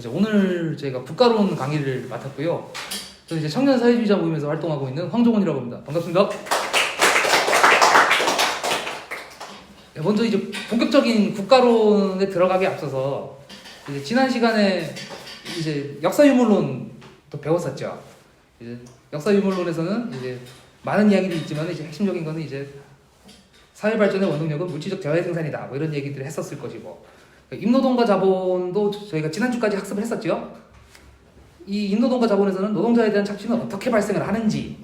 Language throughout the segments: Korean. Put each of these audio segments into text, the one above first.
오늘 제가 국가론 강의를 맡았고요. 저는 이제 청년 사회주의자 모임에서 활동하고 있는 황종원이라고 합니다. 반갑습니다. 먼저 이제 본격적인 국가론에 들어가기 앞서서 이제 지난 시간에 이제 역사유물론도 배웠었죠. 이제 역사유물론에서는 이제 많은 이야기들이 있지만 이제 핵심적인 거는 이제 사회 발전의 원동력은 물질적 재화의 생산이다. 뭐 이런 얘기들을 했었을 것이고, 임노동과 자본도 저희가 지난주까지 학습을 했었죠. 이 임노동과 자본에서는 노동자에 대한 착취는 어떻게 발생을 하는지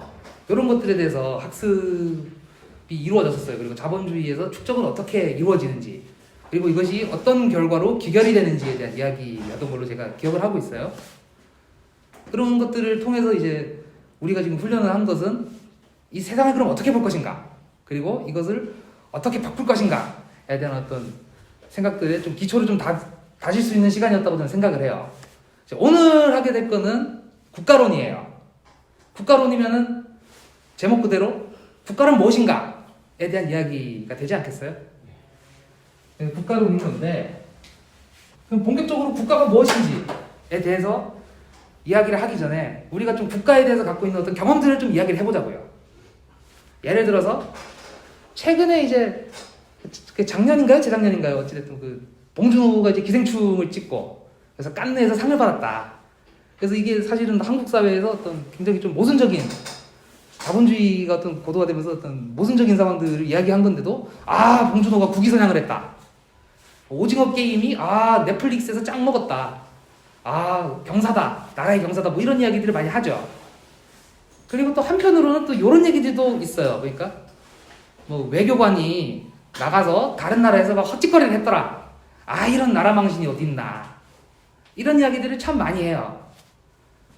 이런 것들에 대해서 학습이 이루어졌었어요. 그리고 자본주의에서 축적은 어떻게 이루어지는지, 그리고 이것이 어떤 결과로 귀결이 되는지에 대한 이야기였던 걸로 제가 기억을 하고 있어요. 그런 것들을 통해서 이제 우리가 지금 훈련을 한 것은 이 세상을 그럼 어떻게 볼 것인가, 그리고 이것을 어떻게 바꿀 것인가에 대한 어떤 생각들에 좀 기초를 좀 다질 수 있는 시간이었다고 저는 생각을 해요. 오늘 하게 될 거는 국가론이에요. 국가론이면은 제목 그대로 국가는 무엇인가에 대한 이야기가 되지 않겠어요? 국가론인 건데, 그럼 본격적으로 국가가 무엇인지에 대해서 이야기를 하기 전에 우리가 좀 국가에 대해서 갖고 있는 어떤 경험들을 좀 이야기를 해보자고요. 예를 들어서 최근에 이제 작년인가요? 재작년인가요? 어찌됐든 그 봉준호가 이제 기생충을 찍고 그래서 깐느에서 상을 받았다. 그래서 이게 사실은 한국 사회에서 어떤 굉장히 좀 모순적인 자본주의가 어떤 고도가 되면서 어떤 모순적인 상황들을 이야기한 건데도 봉준호가 국위선양을 했다. 오징어 게임이 넷플릭스에서 짱 먹었다. 경사다. 나라의 경사다. 뭐 이런 이야기들을 많이 하죠. 그리고 또 한편으로는 또 이런 얘기들도 있어요. 그러니까 뭐 외교관이 나가서 다른 나라에서 막 헛짓거리를 했더라. 이런 나라 망신이 어딨나. 이런 이야기들을 참 많이 해요.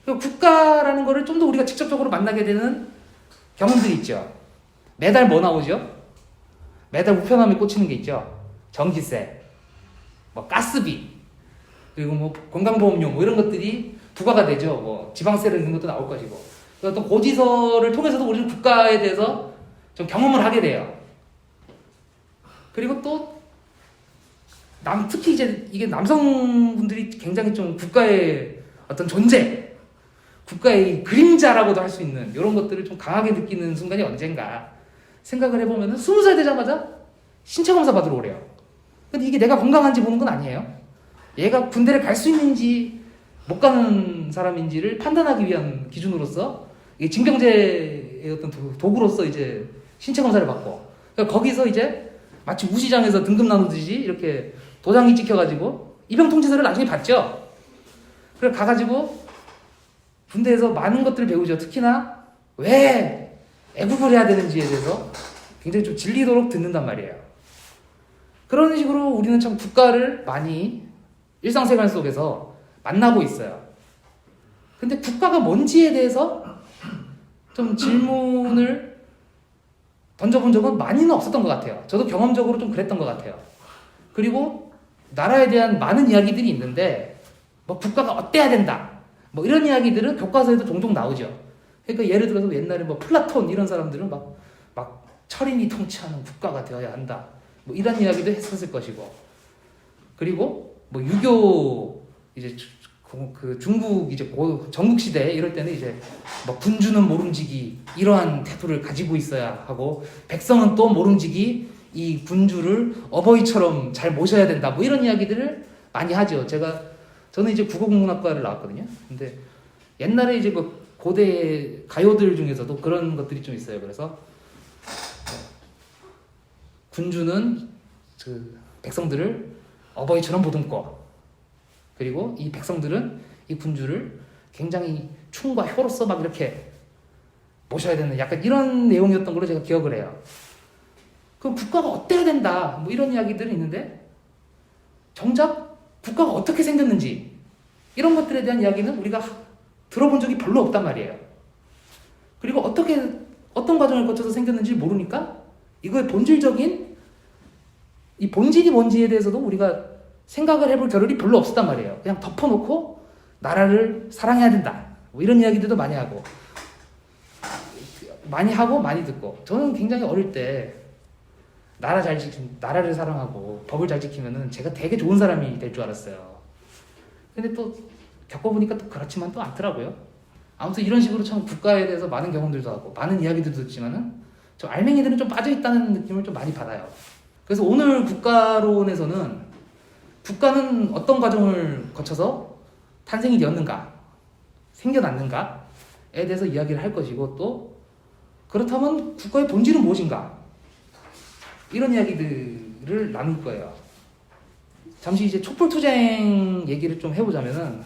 그리고 국가라는 거를 좀 더 우리가 직접적으로 만나게 되는 경험들이 있죠. 매달 뭐 나오죠? 매달 우편함에 꽂히는 게 있죠. 전기세, 뭐 가스비, 그리고 뭐 건강보험료 뭐 이런 것들이 부과가 되죠. 뭐 지방세를 넣는 것도 나올 것이고. 어떤 고지서를 통해서도 우리는 국가에 대해서 좀 경험을 하게 돼요. 그리고 또 특히 이제 이게 남성분들이 굉장히 좀 국가의 어떤 존재, 국가의 그림자라고도 할 수 있는 이런 것들을 좀 강하게 느끼는 순간이 언젠가 생각을 해보면은 20살 되자마자 신체 검사 받으러 오래요. 근데 이게 내가 건강한지 보는 건 아니에요. 얘가 군대를 갈 수 있는지 못 가는 사람인지를 판단하기 위한 기준으로서 이게 징병제의 어떤 도구로서 이제 신체 검사를 받고, 그러니까 거기서 이제 마치 우시장에서 등급 나누듯이 이렇게 도장이 찍혀가지고 입영 통지서를 나중에 받죠. 그래서 가가지고 군대에서 많은 것들을 배우죠. 특히나 왜 애국을 해야 되는지에 대해서 굉장히 좀 질리도록 듣는단 말이에요. 그런 식으로 우리는 참 국가를 많이 일상생활 속에서 만나고 있어요. 근데 국가가 뭔지에 대해서 좀 질문을 던져본 적은 많이는 없었던 것 같아요. 저도 경험적으로 좀 그랬던 것 같아요. 그리고 나라에 대한 많은 이야기들이 있는데 뭐 국가가 어때야 된다 뭐 이런 이야기들은 교과서에도 종종 나오죠. 그러니까 예를 들어서 옛날에 뭐 플라톤 이런 사람들은 막 철인이 통치하는 국가가 되어야 한다 뭐 이런 이야기도 했었을 것이고, 그리고 뭐 유교 이제 그 중국 이제 전국 시대 이럴 때는 이제 뭐 군주는 모름지기 이러한 태도를 가지고 있어야 하고, 백성은 또 모름지기 이 군주를 어버이처럼 잘 모셔야 된다 뭐 이런 이야기들을 많이 하죠. 저는 이제 국어국문학과를 나왔거든요. 근데 옛날에 이제 그 고대 가요들 중에서도 그런 것들이 좀 있어요. 그래서 군주는 그 백성들을 어버이처럼 보듬고, 그리고 이 백성들은 이 군주를 굉장히 충과 효로서 막 이렇게 모셔야 되는 약간 이런 내용이었던 걸로 제가 기억을 해요. 그럼 국가가 어때야 된다 뭐 이런 이야기들이 있는데 정작 국가가 어떻게 생겼는지 이런 것들에 대한 이야기는 우리가 들어본 적이 별로 없단 말이에요. 그리고 어떤 과정을 거쳐서 생겼는지 모르니까 이거의 본질적인 이 본질이 뭔지에 대해서도 우리가 생각을 해볼 겨를이 별로 없었단 말이에요. 그냥 덮어놓고 나라를 사랑해야 된다 뭐 이런 이야기들도 많이 하고 많이 듣고, 저는 굉장히 어릴 때 나라를 사랑하고 법을 잘 지키면은 제가 되게 좋은 사람이 될 줄 알았어요. 근데 또 겪어보니까 또 그렇지만 또 않더라고요. 아무튼 이런 식으로 참 국가에 대해서 많은 경험들도 하고 많은 이야기들도 듣지만은 좀 알맹이들은 좀 빠져있다는 느낌을 좀 많이 받아요. 그래서 오늘 국가론에서는 국가는 어떤 과정을 거쳐서 탄생이 되었는가, 생겨났는가에 대해서 이야기를 할 것이고, 또 그렇다면 국가의 본질은 무엇인가, 이런 이야기들을 나눌 거예요. 잠시 이제 촛불투쟁 얘기를 좀 해보자면은,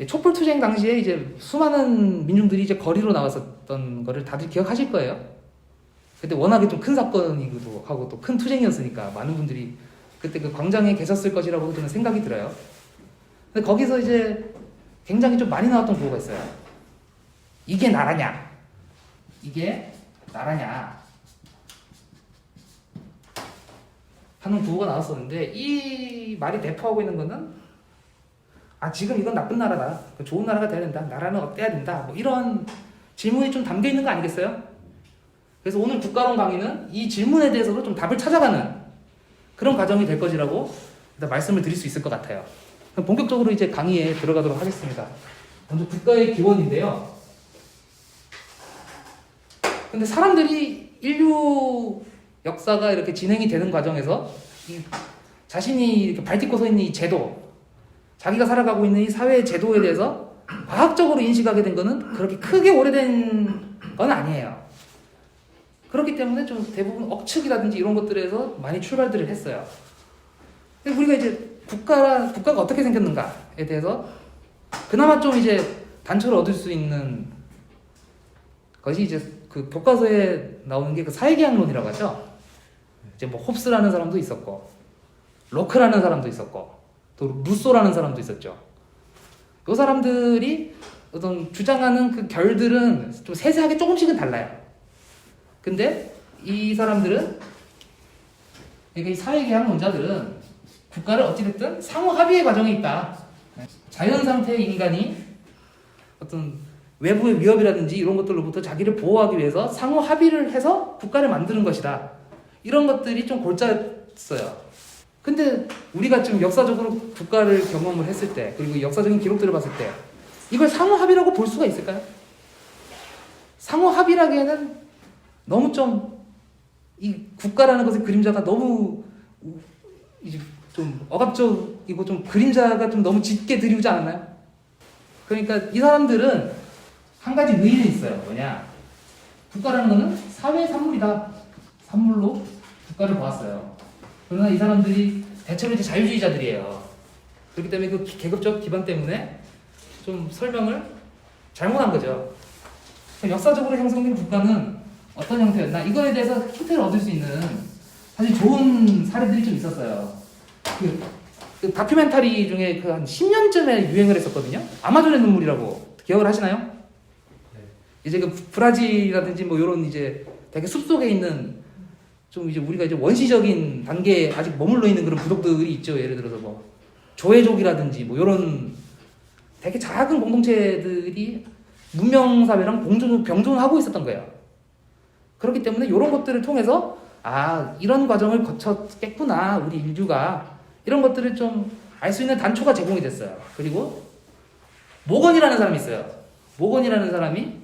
촛불투쟁 당시에 이제 수많은 민중들이 이제 거리로 나왔었던 거를 다들 기억하실 거예요. 그때 워낙에 좀 큰 사건이기도 하고 또 큰 투쟁이었으니까 많은 분들이 그때 그 광장에 계셨을 것이라고 저는 생각이 들어요. 근데 거기서 이제 굉장히 좀 많이 나왔던 구호가 있어요. 이게 나라냐? 이게 나라냐? 하는 구호가 나왔었는데, 이 말이 대표하고 있는 거는 지금 이건 나쁜 나라다, 좋은 나라가 돼야 된다, 나라는 어때야 된다, 뭐 이런 질문이 좀 담겨 있는 거 아니겠어요? 그래서 오늘 국가론 강의는 이 질문에 대해서도 좀 답을 찾아가는 그런 과정이 될 것이라고 일단 말씀을 드릴 수 있을 것 같아요. 그럼 본격적으로 이제 강의에 들어가도록 하겠습니다. 먼저 국가의 기원인데요. 근데 사람들이 인류 역사가 이렇게 진행이 되는 과정에서 자신이 이렇게 발딛고 서 있는 이 제도, 자기가 살아가고 있는 이 사회의 제도에 대해서 과학적으로 인식하게 된 거는 그렇게 크게 오래된 건 아니에요. 그렇기 때문에 좀 대부분 억측이라든지 이런 것들에서 많이 출발들을 했어요. 근데 우리가 이제 국가가 어떻게 생겼는가에 대해서 그나마 좀 이제 단초를 얻을 수 있는 것이 이제 그 교과서에 나오는 게 그 사회계약론이라고 하죠. 이제 뭐 홉스라는 사람도 있었고, 로크라는 사람도 있었고, 또 루소라는 사람도 있었죠. 이 사람들이 어떤 주장하는 그 결들은 좀 세세하게 조금씩은 달라요. 근데 이 사람들은, 그러니까 이 사회계약론자들은 국가를 어찌됐든 상호 합의의 과정에 있다. 자연 상태의 인간이 어떤 외부의 위협이라든지 이런 것들로부터 자기를 보호하기 위해서 상호 합의를 해서 국가를 만드는 것이다. 이런 것들이 좀 골자였어요. 근데 우리가 지금 역사적으로 국가를 경험을 했을 때, 그리고 역사적인 기록들을 봤을 때 이걸 상호 합의라고 볼 수가 있을까요? 상호 합의라기에는 너무 좀 이 국가라는 것의 그림자가 너무 이제 좀 억압적이고 좀 그림자가 좀 너무 짙게 드리우지 않았나요? 그러니까 이 사람들은 한 가지 의의는 있어요. 뭐냐? 국가라는 것은 사회 산물이다. 산물로 국가를 보았어요. 그러나 이 사람들이 대체로 이제 자유주의자들이에요. 그렇기 때문에 그 계급적 기반 때문에 좀 설명을 잘못한 거죠. 역사적으로 형성된 국가는 어떤 형태였나? 이거에 대해서 힌트를 얻을 수 있는 사실 좋은 사례들이 좀 있었어요. 그 다큐멘터리 중에 그 한 10년쯤에 유행을 했었거든요. 아마존의 눈물이라고 기억을 하시나요? 네. 이제 그 브라질이라든지 뭐 이런 이제 되게 숲속에 있는 좀 이제 우리가 이제 원시적인 단계에 아직 머물러 있는 그런 부족들이 있죠. 예를 들어서 뭐 조회족이라든지 뭐 이런 되게 작은 공동체들이 문명 사회랑 병존하고 있었던 거예요. 그렇기 때문에 이런 것들을 통해서 이런 과정을 거쳤겠구나 우리 인류가, 이런 것들을 좀 알 수 있는 단초가 제공이 됐어요. 그리고 모건이라는 사람이 있어요. 모건이라는 사람이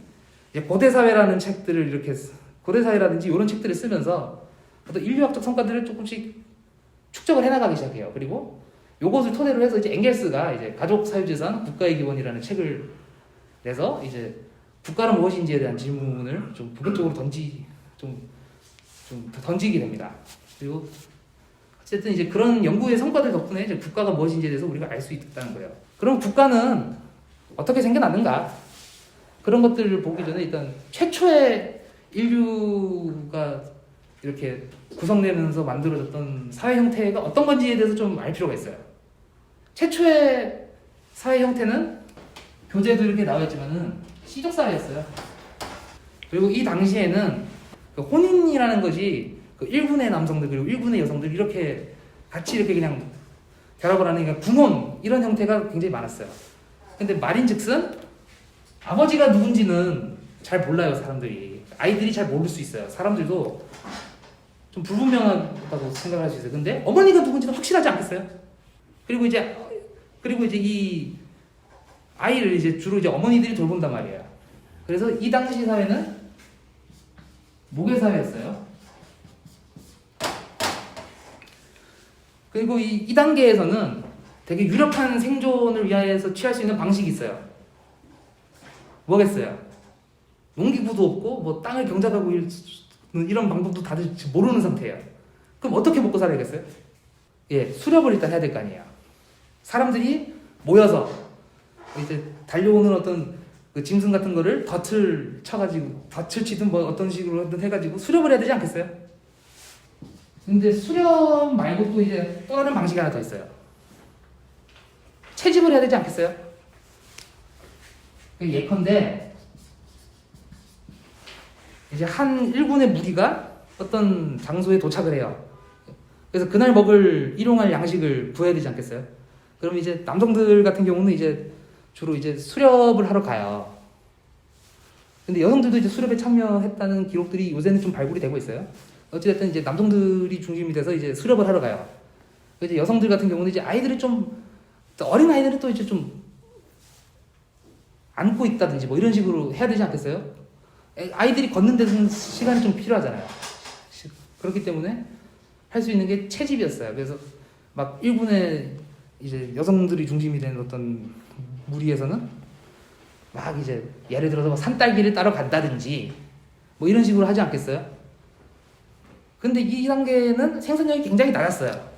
이제 고대사회라는 책들을 이렇게, 고대사회라든지 이런 책들을 쓰면서 어떤 인류학적 성과들을 조금씩 축적을 해나가기 시작해요. 그리고 요것을 토대로 해서 이제 엥겔스가 이제 가족사유재산 국가의 기원이라는 책을 내서 이제 국가는 무엇인지에 대한 질문을 좀 본격적으로 던지게 됩니다. 그리고 어쨌든 이제 그런 연구의 성과들 덕분에 이제 국가가 무엇인지에 대해서 우리가 알 수 있다는 거예요. 그럼 국가는 어떻게 생겨났는가? 그런 것들을 보기 전에 일단 최초의 인류가 이렇게 구성되면서 만들어졌던 사회 형태가 어떤 건지에 대해서 좀 알 필요가 있어요. 최초의 사회 형태는 교재도 이렇게 나와 있지만은 시족 사회였어요. 그리고 이 당시에는 그 혼인이라는 것이 그 1군의 남성들 그리고 1군의 여성들 이렇게 같이 이렇게 그냥 결합을 하는, 그러니까 군혼 이런 형태가 굉장히 많았어요. 근데 말인즉슨 아버지가 누군지는 잘 몰라요. 사람들이, 아이들이 잘 모를 수 있어요. 사람들도 좀 불분명하다고 생각할 수 있어요. 근데 어머니가 누군지는 확실하지 않겠어요? 그리고 이제 그리고 이제 이 아이를 이제 주로 이제 어머니들이 돌본단 말이에요. 그래서 이 당시 사회는 모계 사회였어요. 그리고 이 단계에서는 되게 유력한 생존을 위해서 취할 수 있는 방식이 있어요. 뭐겠어요? 농기구도 없고 뭐 땅을 경작하고 이런 방법도 다들 모르는 상태예요. 그럼 어떻게 먹고 살아야겠어요? 예, 수렵을 일단 해야 될 거 아니에요. 사람들이 모여서 이제 달려오는 어떤 그 짐승 같은 거를 덫을 쳐가지고 덫을 치든 뭐 어떤 식으로든 해가지고 수렵을 해야 되지 않겠어요? 근데 수렵 말고 또 이제 또 다른 방식이 하나 더 있어요. 채집을 해야 되지 않겠어요? 예컨대 이제 한 일군의 무리가 어떤 장소에 도착을 해요. 그래서 그날 먹을 일용할 양식을 구해야 되지 않겠어요? 그럼 이제 남성들 같은 경우는 이제 주로 이제 수렵을 하러 가요. 근데 여성들도 이제 수렵에 참여했다는 기록들이 요새는 좀 발굴이 되고 있어요. 어찌됐든 이제 남성들이 중심이 돼서 이제 수렵을 하러 가요. 이제 여성들 같은 경우는 이제 아이들이 좀 어린 아이들은 또 이제 좀 안고 있다든지 뭐 이런 식으로 해야 되지 않겠어요? 아이들이 걷는 데는 시간이 좀 필요하잖아요. 그렇기 때문에 할 수 있는 게 채집이었어요. 그래서 막 일군의 이제 여성들이 중심이 된 어떤 무리에서는 막 이제 예를 들어서 뭐 산딸기를 따러 간다든지 뭐 이런 식으로 하지 않겠어요? 근데 이 단계는 생산력이 굉장히 낮았어요.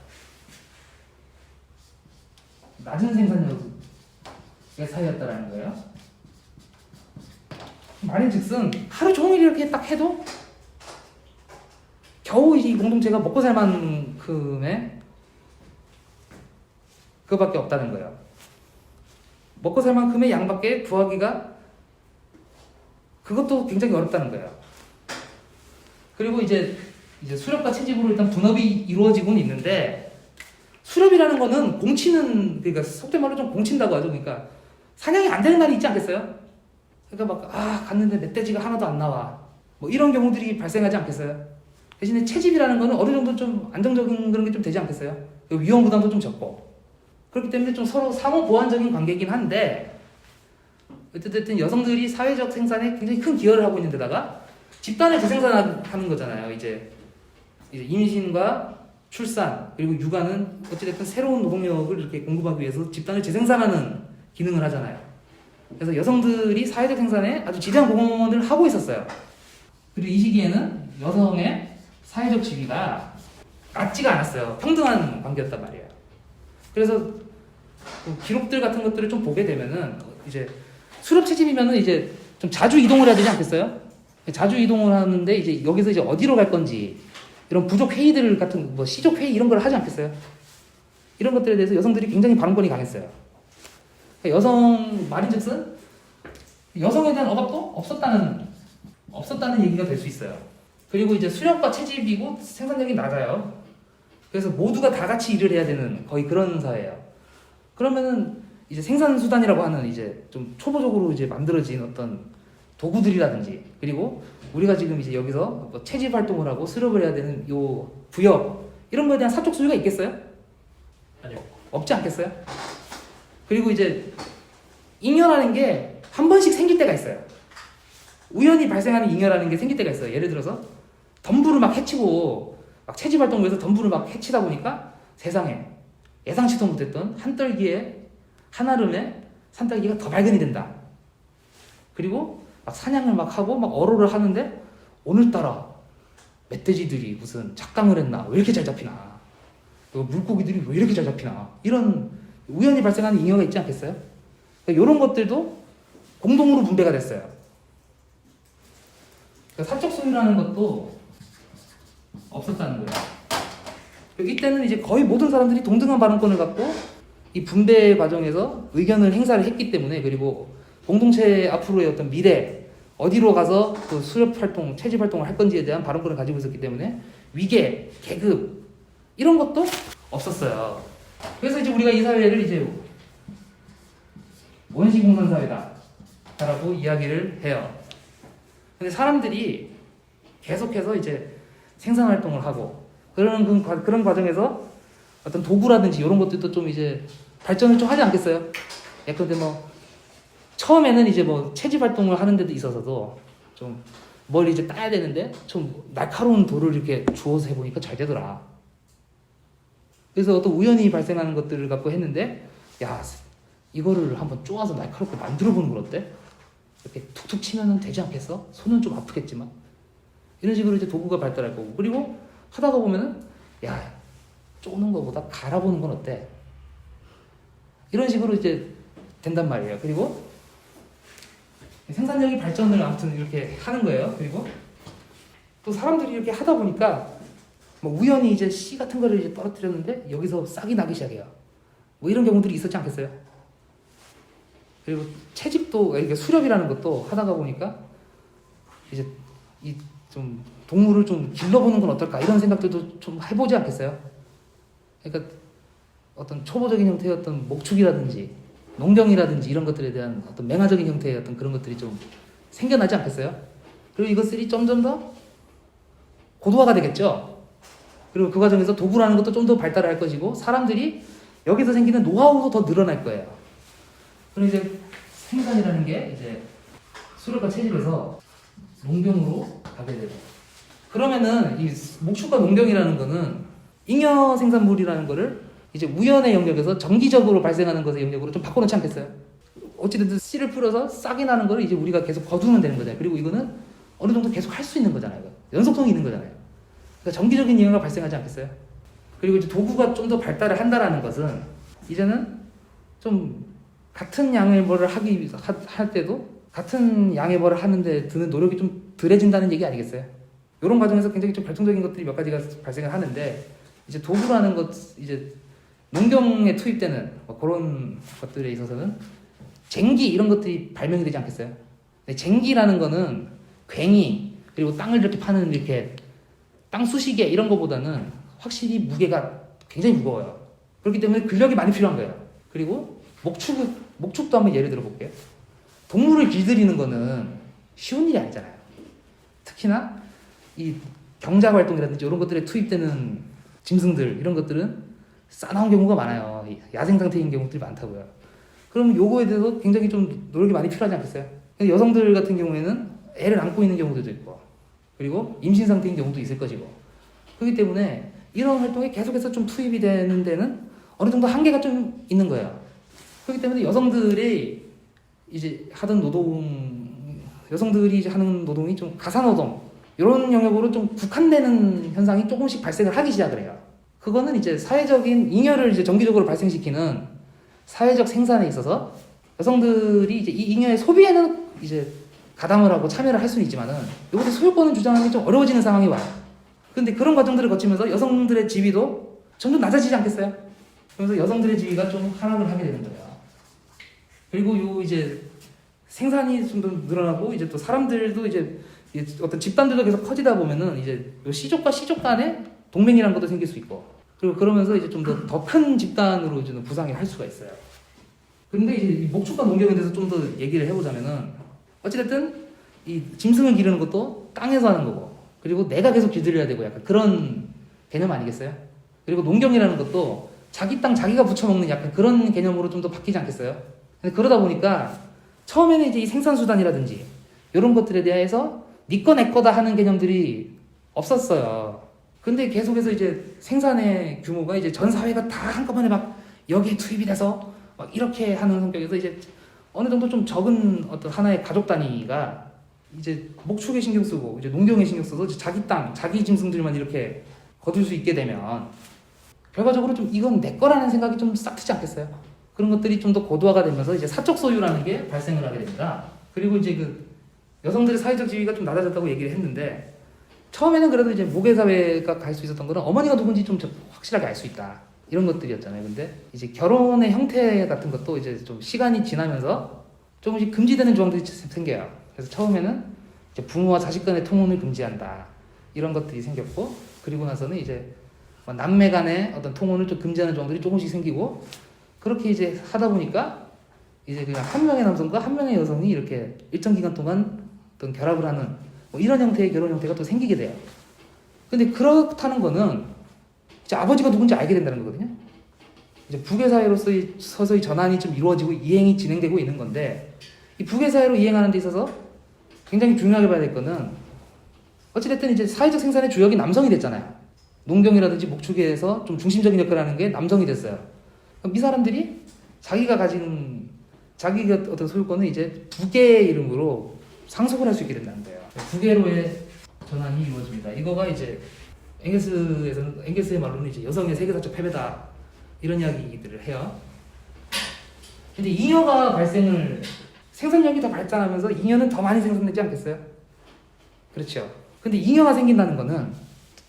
낮은 생산력의 사회였다라는 거예요. 말인즉슨 하루 종일 이렇게 딱 해도 겨우 이 공동체가 먹고 살 만큼의 그거밖에 없다는 거예요. 먹고 살 만큼의 양밖에 구하기가 그것도 굉장히 어렵다는 거예요. 그리고 이제 수렵과 채집으로 일단 분업이 이루어지고는 있는데 수렵이라는 거는 공치는 그러니까 속된 말로 좀 공친다고 하죠. 그러니까 사냥이 안 되는 날이 있지 않겠어요? 그러니까 막 갔는데 멧돼지가 하나도 안 나와. 뭐 이런 경우들이 발생하지 않겠어요? 대신에 채집이라는 거는 어느 정도 좀 안정적인 그런 게 좀 되지 않겠어요? 위험 부담도 좀 적고. 그렇기 때문에 좀 서로 상호 보완적인 관계이긴 한데 어쨌든 여성들이 사회적 생산에 굉장히 큰 기여를 하고 있는 데다가 집단을 재생산하는 거잖아요. 이제 임신과 출산 그리고 육아는 어찌됐든 새로운 노동력을 이렇게 공급하기 위해서 집단을 재생산하는 기능을 하잖아요. 그래서 여성들이 사회적 생산에 아주 지대한 공헌을 하고 있었어요. 그리고 이 시기에는 여성의 사회적 지위가 낮지가 않았어요. 평등한 관계였단 말이에요. 그래서 기록들 같은 것들을 좀 보게 되면은 이제 수렵 채집이면은 이제 좀 자주 이동을 해야 되지 않겠어요? 자주 이동을 하는데 이제 여기서 이제 어디로 갈 건지 이런 부족 회의들 같은 뭐 시족 회의 이런 걸 하지 않겠어요? 이런 것들에 대해서 여성들이 굉장히 발언권이 강했어요. 여성 말인즉슨 여성에 대한 억압도 없었다는 얘기가 될 수 있어요. 그리고 이제 수렵과 채집이고 생산력이 낮아요. 그래서 모두가 다 같이 일을 해야 되는 거의 그런 사회예요. 그러면은 이제 생산수단이라고 하는 이제 좀 초보적으로 이제 만들어진 어떤 도구들이라든지 그리고 우리가 지금 이제 여기서 뭐 채집 활동을 하고 수렵을 해야 되는 요 부역 이런 거에 대한 사적 소유가 있겠어요? 아니요. 없지 않겠어요? 그리고 이제 잉여라는 게 한 번씩 생길 때가 있어요. 우연히 발생하는 잉여라는 게 생길 때가 있어요. 예를 들어서 덤불을 막 해치고 막 채집 활동을 위해서 덤불을 막 해치다 보니까 세상에 예상치도 못했던 한아름에 산딸기가 더 발견이 된다. 그리고 막 사냥을 막 하고 막 어로를 하는데 오늘따라 멧돼지들이 무슨 작당을 했나 왜 이렇게 잘 잡히나 물고기들이 왜 이렇게 잘 잡히나 이런 우연히 발생하는 잉여가 있지 않겠어요? 그러니까 이런 것들도 공동으로 분배가 됐어요. 그러니까 사적 소유라는 것도 없었다는 거예요. 이때는 이제 거의 모든 사람들이 동등한 발언권을 갖고 이 분배 과정에서 의견을 행사를 했기 때문에 그리고 공동체 앞으로의 어떤 미래 어디로 가서 그 수렵 활동, 채집 활동을 할 건지에 대한 발언권을 가지고 있었기 때문에 위계, 계급 이런 것도 없었어요. 그래서 이제 우리가 이 사회를 이제 원시공산 사회다라고 이야기를 해요. 근데 사람들이 계속해서 이제 생산 활동을 하고 그런 과정에서 어떤 도구라든지 이런 것들도 좀 이제 발전을 좀 하지 않겠어요? 예컨대 뭐 처음에는 이제 뭐 채집 활동을 하는 데도 있어서도 좀 뭘 이제 따야 되는데 좀 날카로운 돌을 이렇게 주워서 해보니까 잘 되더라. 그래서 어떤 우연히 발생하는 것들을 갖고 했는데, 야, 이거를 한번 쪼아서 날카롭게 만들어 보는 건 어때? 이렇게 툭툭 치면은 되지 않겠어? 손은 좀 아프겠지만. 이런 식으로 이제 도구가 발달할 거고. 그리고 하다가 보면은, 야, 쪼는 거보다 갈아보는 건 어때? 이런 식으로 이제 된단 말이에요. 그리고 생산력이 발전을 아무튼 이렇게 하는 거예요. 그리고 또 사람들이 이렇게 하다 보니까 뭐 우연히 이제 씨 같은 거를 이제 떨어뜨렸는데 여기서 싹이 나기 시작해요. 뭐 이런 경우들이 있었지 않겠어요? 그리고 채집도 이렇게 수렵이라는 것도 하다가 보니까 이제 이 좀 동물을 좀 길러보는 건 어떨까 이런 생각들도 좀 해보지 않겠어요? 그러니까 어떤 초보적인 형태의 어떤 목축이라든지 농경이라든지 이런 것들에 대한 어떤 맹아적인 형태의 어떤 그런 것들이 좀 생겨나지 않겠어요? 그리고 이것들이 점점 더 고도화가 되겠죠? 그리고 그 과정에서 도구라는 것도 좀 더 발달을 할 것이고 사람들이 여기서 생기는 노하우도 더 늘어날 거예요. 그리고 이제 생산이라는 게 이제 수렵과 채집에서 농경으로 가게 되고 그러면은 이 목축과 농경이라는 거는 잉여 생산물이라는 거를 이제 우연의 영역에서 정기적으로 발생하는 것의 영역으로 좀 바꿔놓지 않겠어요? 어찌됐든 씨를 뿌려서 싹이 나는 거를 이제 우리가 계속 거두면 되는 거잖아요. 그리고 이거는 어느 정도 계속 할 수 있는 거잖아요. 연속성이 있는 거잖아요. 그러니까 정기적인 영역이 발생하지 않겠어요? 그리고 이제 도구가 좀 더 발달을 한다라는 것은 이제는 좀 같은 양의 뭐를 할 때도 같은 양의 뭐를 하는데 드는 노력이 좀 덜해진다는 얘기 아니겠어요? 이런 과정에서 굉장히 좀 결정적인 것들이 몇 가지가 발생을 하는데 이제 도구라는 것 이제 농경에 투입되는 뭐 그런 것들에 있어서는 쟁기 이런 것들이 발명이 되지 않겠어요? 근데 쟁기라는 거는 괭이 그리고 땅을 이렇게 파는 이렇게 땅 쑤시개 이런 거보다는 확실히 무게가 굉장히 무거워요. 그렇기 때문에 근력이 많이 필요한 거예요. 그리고 목축도 한번 예를 들어 볼게요. 동물을 길들이는 거는 쉬운 일이 아니잖아요. 특히나 이 경작 활동이라든지 이런 것들에 투입되는 짐승들 이런 것들은 싸나운 경우가 많아요. 야생 상태인 경우들이 많다고요. 그럼 요거에 대해서 굉장히 좀 노력이 많이 필요하지 않겠어요? 여성들 같은 경우에는 애를 안고 있는 경우들도 있고 그리고 임신 상태인 경우도 있을 것이고 그렇기 때문에 이런 활동에 계속해서 좀 투입이 되는 데는 어느 정도 한계가 좀 있는 거예요. 그렇기 때문에 여성들이 이제 하던 여성들이 이제 하는 노동이 좀 가사노동 이런 영역으로 좀 국한되는 현상이 조금씩 발생을 하기 시작을 해요. 그거는 이제 사회적인 잉여를 이제 정기적으로 발생시키는 사회적 생산에 있어서 여성들이 이제 이 잉여의 소비에는 이제 가담을 하고 참여를 할 수는 있지만은 이것에 소유권을 주장하는 게 좀 어려워지는 상황이 와요. 그런데 그런 과정들을 거치면서 여성들의 지위도 점점 낮아지지 않겠어요? 그러면서 여성들의 지위가 좀 하락을 하게 되는 거예요. 그리고 요 이제 생산이 좀 더 늘어나고 이제 또 사람들도 이제 어떤 집단들도 계속 커지다 보면은 이제 요 시족과 시족 간에 동맹이라는 것도 생길 수 있고 그리고 그러면서 이제 좀 더 큰 집단으로 이제 부상을 할 수가 있어요. 근데 이제 이 목축과 농경에 대해서 좀 더 얘기를 해보자면은 어찌됐든 이 짐승을 기르는 것도 땅에서 하는 거고 그리고 내가 계속 길들여야 되고 약간 그런 개념 아니겠어요? 그리고 농경이라는 것도 자기 땅 자기가 부쳐먹는 약간 그런 개념으로 좀 더 바뀌지 않겠어요? 근데 그러다 보니까 처음에는 이제 이 생산수단이라든지 이런 것들에 대해서 네 거 내 거다 하는 개념들이 없었어요. 근데 계속해서 이제 생산의 규모가 이제 전 사회가 다 한꺼번에 막 여기에 투입이 돼서 막 이렇게 하는 성격에서 이제 어느 정도 좀 적은 어떤 하나의 가족 단위가 이제 목축에 신경 쓰고 이제 농경에 신경 써서 이제 자기 땅, 자기 짐승들만 이렇게 거둘 수 있게 되면 결과적으로 좀 이건 내 거라는 생각이 좀 싹 트지 않겠어요? 그런 것들이 좀 더 고도화가 되면서 이제 사적 소유라는 게 발생을 하게 됩니다. 그리고 이제 그 여성들의 사회적 지위가 좀 낮아졌다고 얘기를 했는데 처음에는 그래도 이제 모계사회가 갈 수 있었던 거는 어머니가 누군지 좀 확실하게 알 수 있다. 이런 것들이었잖아요. 근데 이제 결혼의 형태 같은 것도 이제 좀 시간이 지나면서 조금씩 금지되는 조항들이 생겨요. 그래서 처음에는 이제 부모와 자식 간의 통혼을 금지한다. 이런 것들이 생겼고, 그리고 나서는 이제 뭐 남매 간의 어떤 통혼을 좀 금지하는 조항들이 조금씩 생기고, 그렇게 이제 하다 보니까 이제 그냥 한 명의 남성과 한 명의 여성이 이렇게 일정 기간 동안 어떤 결합을 하는 뭐 이런 형태의 결혼 형태가 또 생기게 돼요. 근데 그렇다는 거는 이제 아버지가 누군지 알게 된다는 거거든요. 이제 북의 사회로서의 서서히 전환이 좀 이루어지고 이행이 진행되고 있는 건데, 이 북의 사회로 이행하는 데 있어서 굉장히 중요하게 봐야 될 거는, 어찌됐든 이제 사회적 생산의 주역이 남성이 됐잖아요. 농경이라든지 목축에서 좀 중심적인 역할을 하는 게 남성이 됐어요. 그럼 이 사람들이 자기가 어떤 소유권을 이제 북의 이름으로 상속을 할 수 있게 된다는 거예요. 북계로의 전환이 이루어집니다. 이거가 이제 엥겔스의 말로는 이제 여성의 세계사적 패배다, 이런 이야기들을 해요. 근데 잉여가 생산력이 더 발전하면서 잉여는 더 많이 생산되지 않겠어요? 그렇죠. 근데 잉여가 생긴다는 거는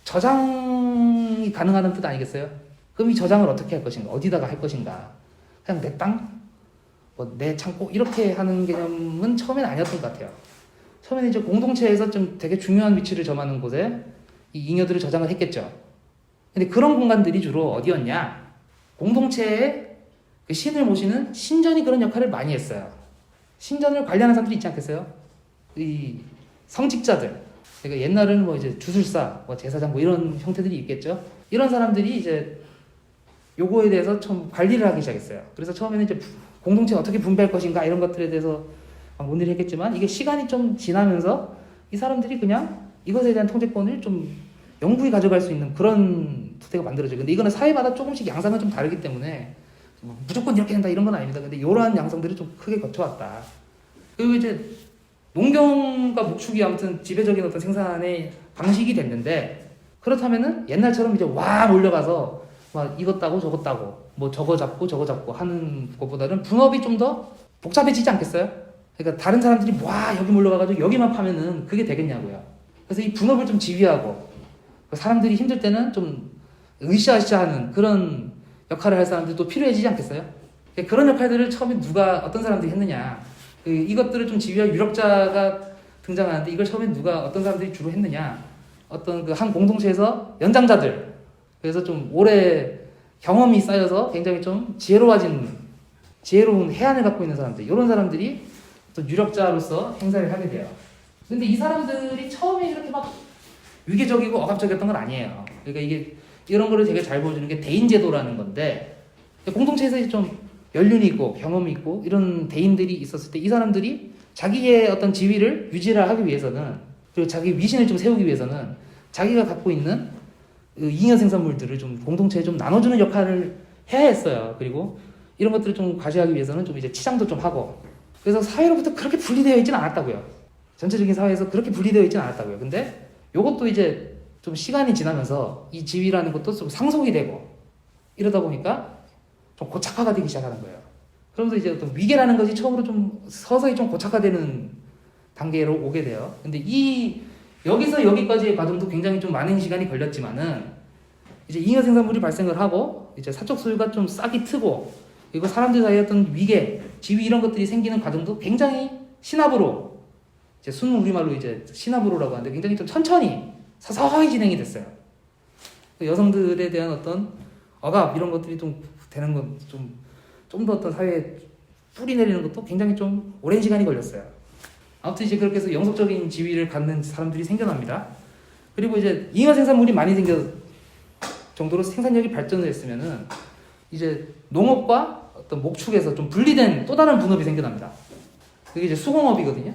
저장이 가능하다는 뜻 아니겠어요? 그럼 이 저장을 어떻게 할 것인가? 어디다가 할 것인가? 그냥 내 땅? 내 창고? 이렇게 하는 개념은 처음에는 아니었던 것 같아요. 처음에는 이제 공동체에서 좀 되게 중요한 위치를 점하는 곳에 이 잉여들을 저장을 했겠죠. 근데 그런 공간들이 주로 어디였냐? 공동체의 그 신을 모시는 신전이 그런 역할을 많이 했어요. 신전을 관리하는 사람들이 있지 않겠어요? 이 성직자들. 그러니까 옛날에는 뭐 이제 주술사, 제사장 이런 형태들이 있겠죠. 이런 사람들이 이제 요거에 대해서 좀 관리를 하기 시작했어요. 그래서 처음에는 이제 공동체가 어떻게 분배할 것인가 이런 것들에 대해서 논의를 했겠지만, 이게 시간이 좀 지나면서 이 사람들이 그냥 이것에 대한 통제권을 좀 영구히 가져갈 수 있는 그런 토대가 만들어져요. 근데 이거는 사회마다 조금씩 양상은 좀 다르기 때문에 무조건 이렇게 된다 이런 건 아닙니다. 근데 이러한 양상들을 좀 크게 거쳐왔다. 그리고 이제 농경과 목축이 아무튼 지배적인 어떤 생산의 방식이 됐는데, 그렇다면은 옛날처럼 이제 와 몰려가서 막 이것 따고 저것 따고 뭐 저거 잡고 하는 것보다는 분업이 좀 더 복잡해지지 않겠어요? 그러니까 다른 사람들이 와 여기 몰려가가지고 여기만 파면은 그게 되겠냐고요. 그래서 이 분업을 좀 지휘하고, 사람들이 힘들 때는 좀 으쌰으쌰하는 그런 역할을 할 사람들도 필요해지지 않겠어요? 그런 역할들을 처음에 어떤 사람들이 했느냐, 이것들을 좀 지휘할 유력자가 등장하는데, 이걸 처음에 어떤 사람들이 주로 했느냐, 어떤 그 한 공동체에서 연장자들, 그래서 좀 오래 경험이 쌓여서 굉장히 좀 지혜로운 해안을 갖고 있는 사람들, 이런 사람들이 또 유력자로서 행사를 하게 돼요. 근데 이 사람들이 처음에 이렇게 막 위계적이고 억압적이었던 건 아니에요. 그러니까 이게 이런 거를 되게 잘 보여주는 게 대인제도라는 건데, 공동체에서 좀 연륜이 있고 경험이 있고 이런 대인들이 있었을 때 이 사람들이 자기의 어떤 지위를 유지를 하기 위해서는, 그리고 자기 위신을 좀 세우기 위해서는 자기가 갖고 있는 잉여 생산물들을 좀 공동체에 좀 나눠주는 역할을 해야 했어요. 그리고 이런 것들을 좀 과시하기 위해서는 좀 이제 치장도 좀 하고, 그래서 사회로부터 그렇게 분리되어 있지는 않았다고요. 전체적인 사회에서 그렇게 분리되어 있지는 않았다고요. 근데 이것도 이제 좀 시간이 지나면서 이 지위라는 것도 좀 상속이 되고, 이러다 보니까 좀 고착화가 되기 시작하는 거예요. 그러면서 이제 어떤 위계라는 것이 처음으로 좀 서서히 좀 고착화되는 단계로 오게 돼요. 근데 여기서 여기까지의 과정도 굉장히 좀 많은 시간이 걸렸지만은, 이제 잉여 생산물이 발생을 하고 이제 사적 소유가 좀 싹이 트고, 그리고 사람들 사이에 어떤 위계, 지위 이런 것들이 생기는 과정도 굉장히 시나브로, 이제 순 우리말로 이제 시나브로라고 하는데 굉장히 좀 천천히 서서히 진행이 됐어요. 여성들에 대한 어떤 억압 이런 것들이 좀 되는 건 좀 더 어떤 사회에 뿌리 내리는 것도 굉장히 좀 오랜 시간이 걸렸어요. 아무튼 이제 그렇게 해서 영속적인 지위를 갖는 사람들이 생겨납니다. 그리고 이제 잉여 생산물이 많이 생겨 정도로 생산력이 발전을 했으면은 이제 농업과 어떤 목축에서 좀 분리된 또 다른 분업이 생겨납니다. 그게 이제 수공업이거든요.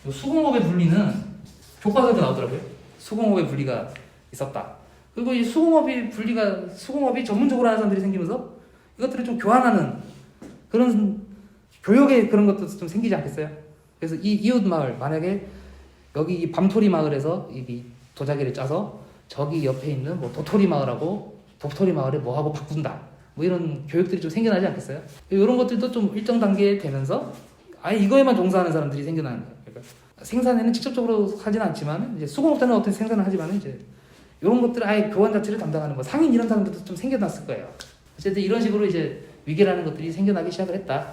수공업의 분리는 교과서에도 나오더라고요. 수공업의 분리가 있었다. 그리고 이 수공업이 전문적으로 하는 사람들이 생기면서 이것들을 좀 교환하는 그런 교역의 그런 것도 좀 생기지 않겠어요? 그래서 이 이웃 마을, 만약에 여기 밤토리 마을에서 이 도자기를 짜서 저기 옆에 있는 뭐 도토리 마을하고 도토리 마을에 뭐하고 바꾼다, 뭐 이런 교육들이 좀 생겨나지 않겠어요? 이런 것들도 좀 일정 단계에 되면서 아예 이거에만 종사하는 사람들이 생겨나는 거예요. 그러니까 생산에는 직접적으로 하지는 않지만 이제 수공업자는 어떤 생산을 하지만 이제 이런 것들 아예 교환 자체를 담당하는 뭐 상인 이런 사람들도 좀 생겨났을 거예요. 어쨌든 이런 식으로 이제 위계라는 것들이 생겨나기 시작을 했다.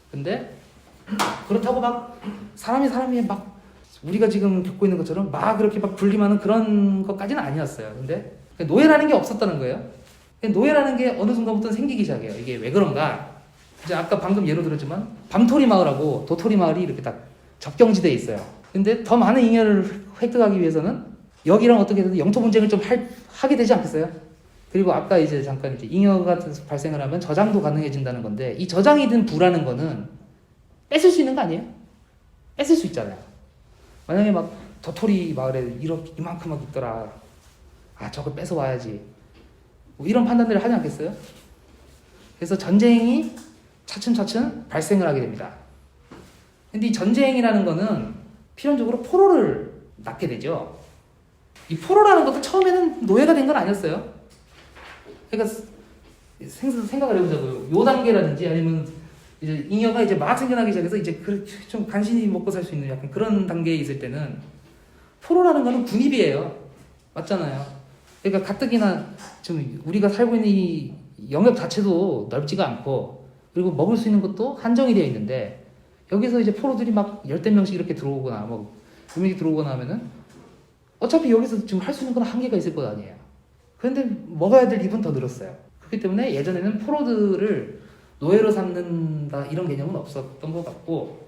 근데 그렇다고 막 사람이 막 우리가 지금 겪고 있는 것처럼 막 그렇게 막 분림하는 그런 것까지는 아니었어요. 근데 노예라는 게 없었다는 거예요. 노예라는 게 어느 순간부터 생기기 시작해요. 이게 왜 그런가? 이제 아까 방금 예로 들었지만 밤토리 마을하고 도토리 마을이 이렇게 딱 접경지대에 있어요. 근데 더 많은 잉여를 획득하기 위해서는 여기랑 어떻게든 영토 분쟁을 좀 하게 되지 않겠어요? 그리고 아까 이제 잠깐 이제 잉여가 발생을 하면 저장도 가능해진다는 건데, 이 저장이 든 부라는 거는 뺏을 수 있는 거 아니에요? 뺏을 수 있잖아요. 만약에 막 도토리 마을에 이렇게 이만큼 막 있더라. 아, 저걸 뺏어 와야지. 뭐 이런 판단들을 하지 않겠어요? 그래서 전쟁이 차츰차츰 발생을 하게 됩니다. 근데 이 전쟁이라는 거는 필연적으로 포로를 낳게 되죠. 이 포로라는 것도 처음에는 노예가 된 건 아니었어요. 그러니까 생각을 해보자고요. 요 단계라든지 아니면 이제 잉여가 이제 막 생겨나기 시작해서 이제 좀 간신히 먹고 살 수 있는 약간 그런 단계에 있을 때는 포로라는 거는 군입이에요. 맞잖아요. 그러니까 가뜩이나 좀 우리가 살고 있는 이 영역 자체도 넓지가 않고, 그리고 먹을 수 있는 것도 한정이 되어 있는데, 여기서 이제 포로들이 막 열댓 명씩 이렇게 들어오거나 뭐 몇 명이 들어오거나 하면은 어차피 여기서 지금 할 수 있는 건 한계가 있을 것 아니에요. 그런데 먹어야 될 입은 더 늘었어요. 그렇기 때문에 예전에는 포로들을 노예로 삼는다 이런 개념은 없었던 것 같고,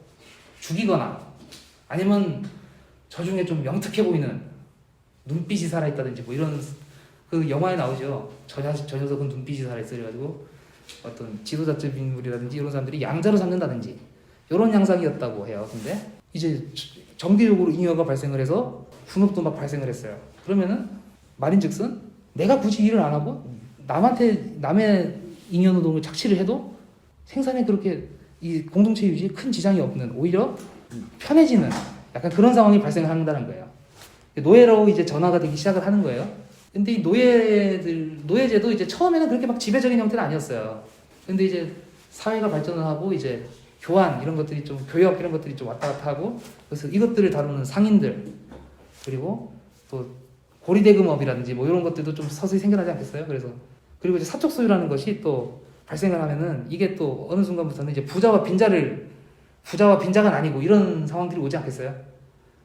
죽이거나 아니면 저 중에 좀 영특해 보이는 눈빛이 살아있다든지 뭐 이런, 그 영화에 나오죠. 저 녀석은 눈빛이 살아있어. 그래가지고 어떤 지도자급 인물이라든지 이런 사람들이 양자로 삼는다든지 이런 양상이었다고 해요. 근데 이제 정기적으로 잉여가 발생을 해서 군업도 막 발생을 했어요. 그러면은 말인즉슨 내가 굳이 일을 안 하고 남의 잉여 노동을 착취를 해도 생산에 그렇게 이 공동체 유지에 큰 지장이 없는, 오히려 편해지는 약간 그런 상황이 발생한다는 거예요. 노예로 이제 전화가 되기 시작을 하는 거예요. 근데 이 노예제도 이제 처음에는 그렇게 막 지배적인 형태는 아니었어요. 근데 이제 사회가 발전을 하고 이제 교환 이런 것들이 좀, 교역 이런 것들이 좀 왔다 갔다 하고, 그래서 이것들을 다루는 상인들, 그리고 또 고리대금업이라든지 뭐 이런 것들도 좀 서서히 생겨나지 않겠어요? 그리고 이제 사적 소유라는 것이 또 발생을 하면은 이게 또 어느 순간부터는 이제 부자와 빈자가 아니고 이런 상황들이 오지 않겠어요?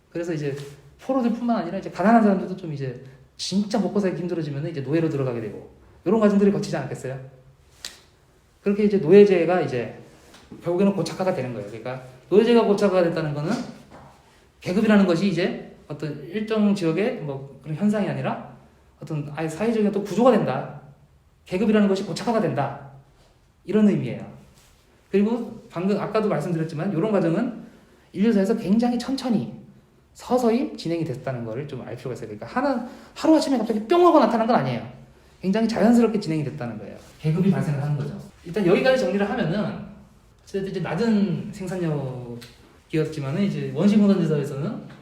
그래서 이제 포로들뿐만 아니라 이제 가난한 사람들도 좀 이제 진짜 먹고 살기 힘들어지면은 이제 노예로 들어가게 되고 이런 과정들이 거치지 않겠어요? 그렇게 이제 노예제가 이제 결국에는 고착화가 되는 거예요. 그러니까 노예제가 고착화가 됐다는 거는 계급이라는 것이 이제 어떤 일정 지역의 뭐 그런 현상이 아니라 어떤 아예 사회적인 어떤 구조가 된다. 계급이라는 것이 고착화가 된다. 이런 의미예요. 그리고 방금 아까도 말씀드렸지만 이런 과정은 인류사에서 굉장히 천천히 서서히 진행이 됐다는 것을 좀 알 필요가 있어요. 그러니까 하루아침에 갑자기 뿅 하고 나타난 건 아니에요. 굉장히 자연스럽게 진행이 됐다는 거예요. 계급이 발생을 하는 거죠. 일단 여기까지 정리를 하면은 이제 낮은 생산력이었지만은 이제 원시공산제도에서는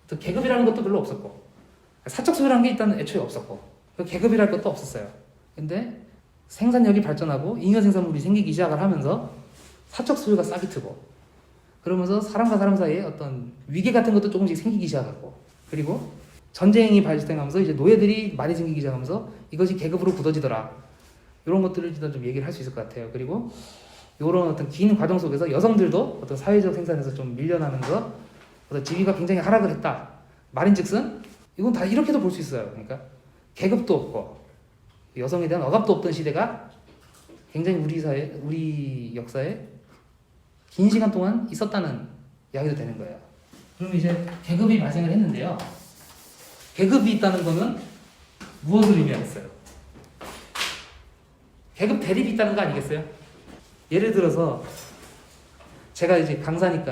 또 계급이라는 것도 별로 없었고, 사적 소유라는 게 일단 애초에 없었고, 계급이랄 것도 없었어요. 근데 생산력이 발전하고 잉여 생산물이 생기기 시작을 하면서 사적 소유가 싹이 트고, 그러면서 사람과 사람 사이에 어떤 위계 같은 것도 조금씩 생기기 시작하고, 그리고 전쟁이 발생하면서 이제 노예들이 많이 생기기 시작하면서 이것이 계급으로 굳어지더라. 이런 것들을 일단 좀 얘기를 할 수 있을 것 같아요. 그리고 이런 어떤 긴 과정 속에서 여성들도 어떤 사회적 생산에서 좀 밀려나면서 어떤 지위가 굉장히 하락을 했다. 말인즉슨 이건 다 이렇게도 볼 수 있어요. 그러니까 계급도 없고 여성에 대한 억압도 없던 시대가 굉장히 우리 역사에 긴 시간 동안 있었다는 이야기도 되는 거예요. 그럼 이제 계급이 발생을 했는데요. 계급이 있다는 거는 무엇을 의미하겠어요? 계급 대립이 있다는 거 아니겠어요? 예를 들어서 제가 이제 강사니까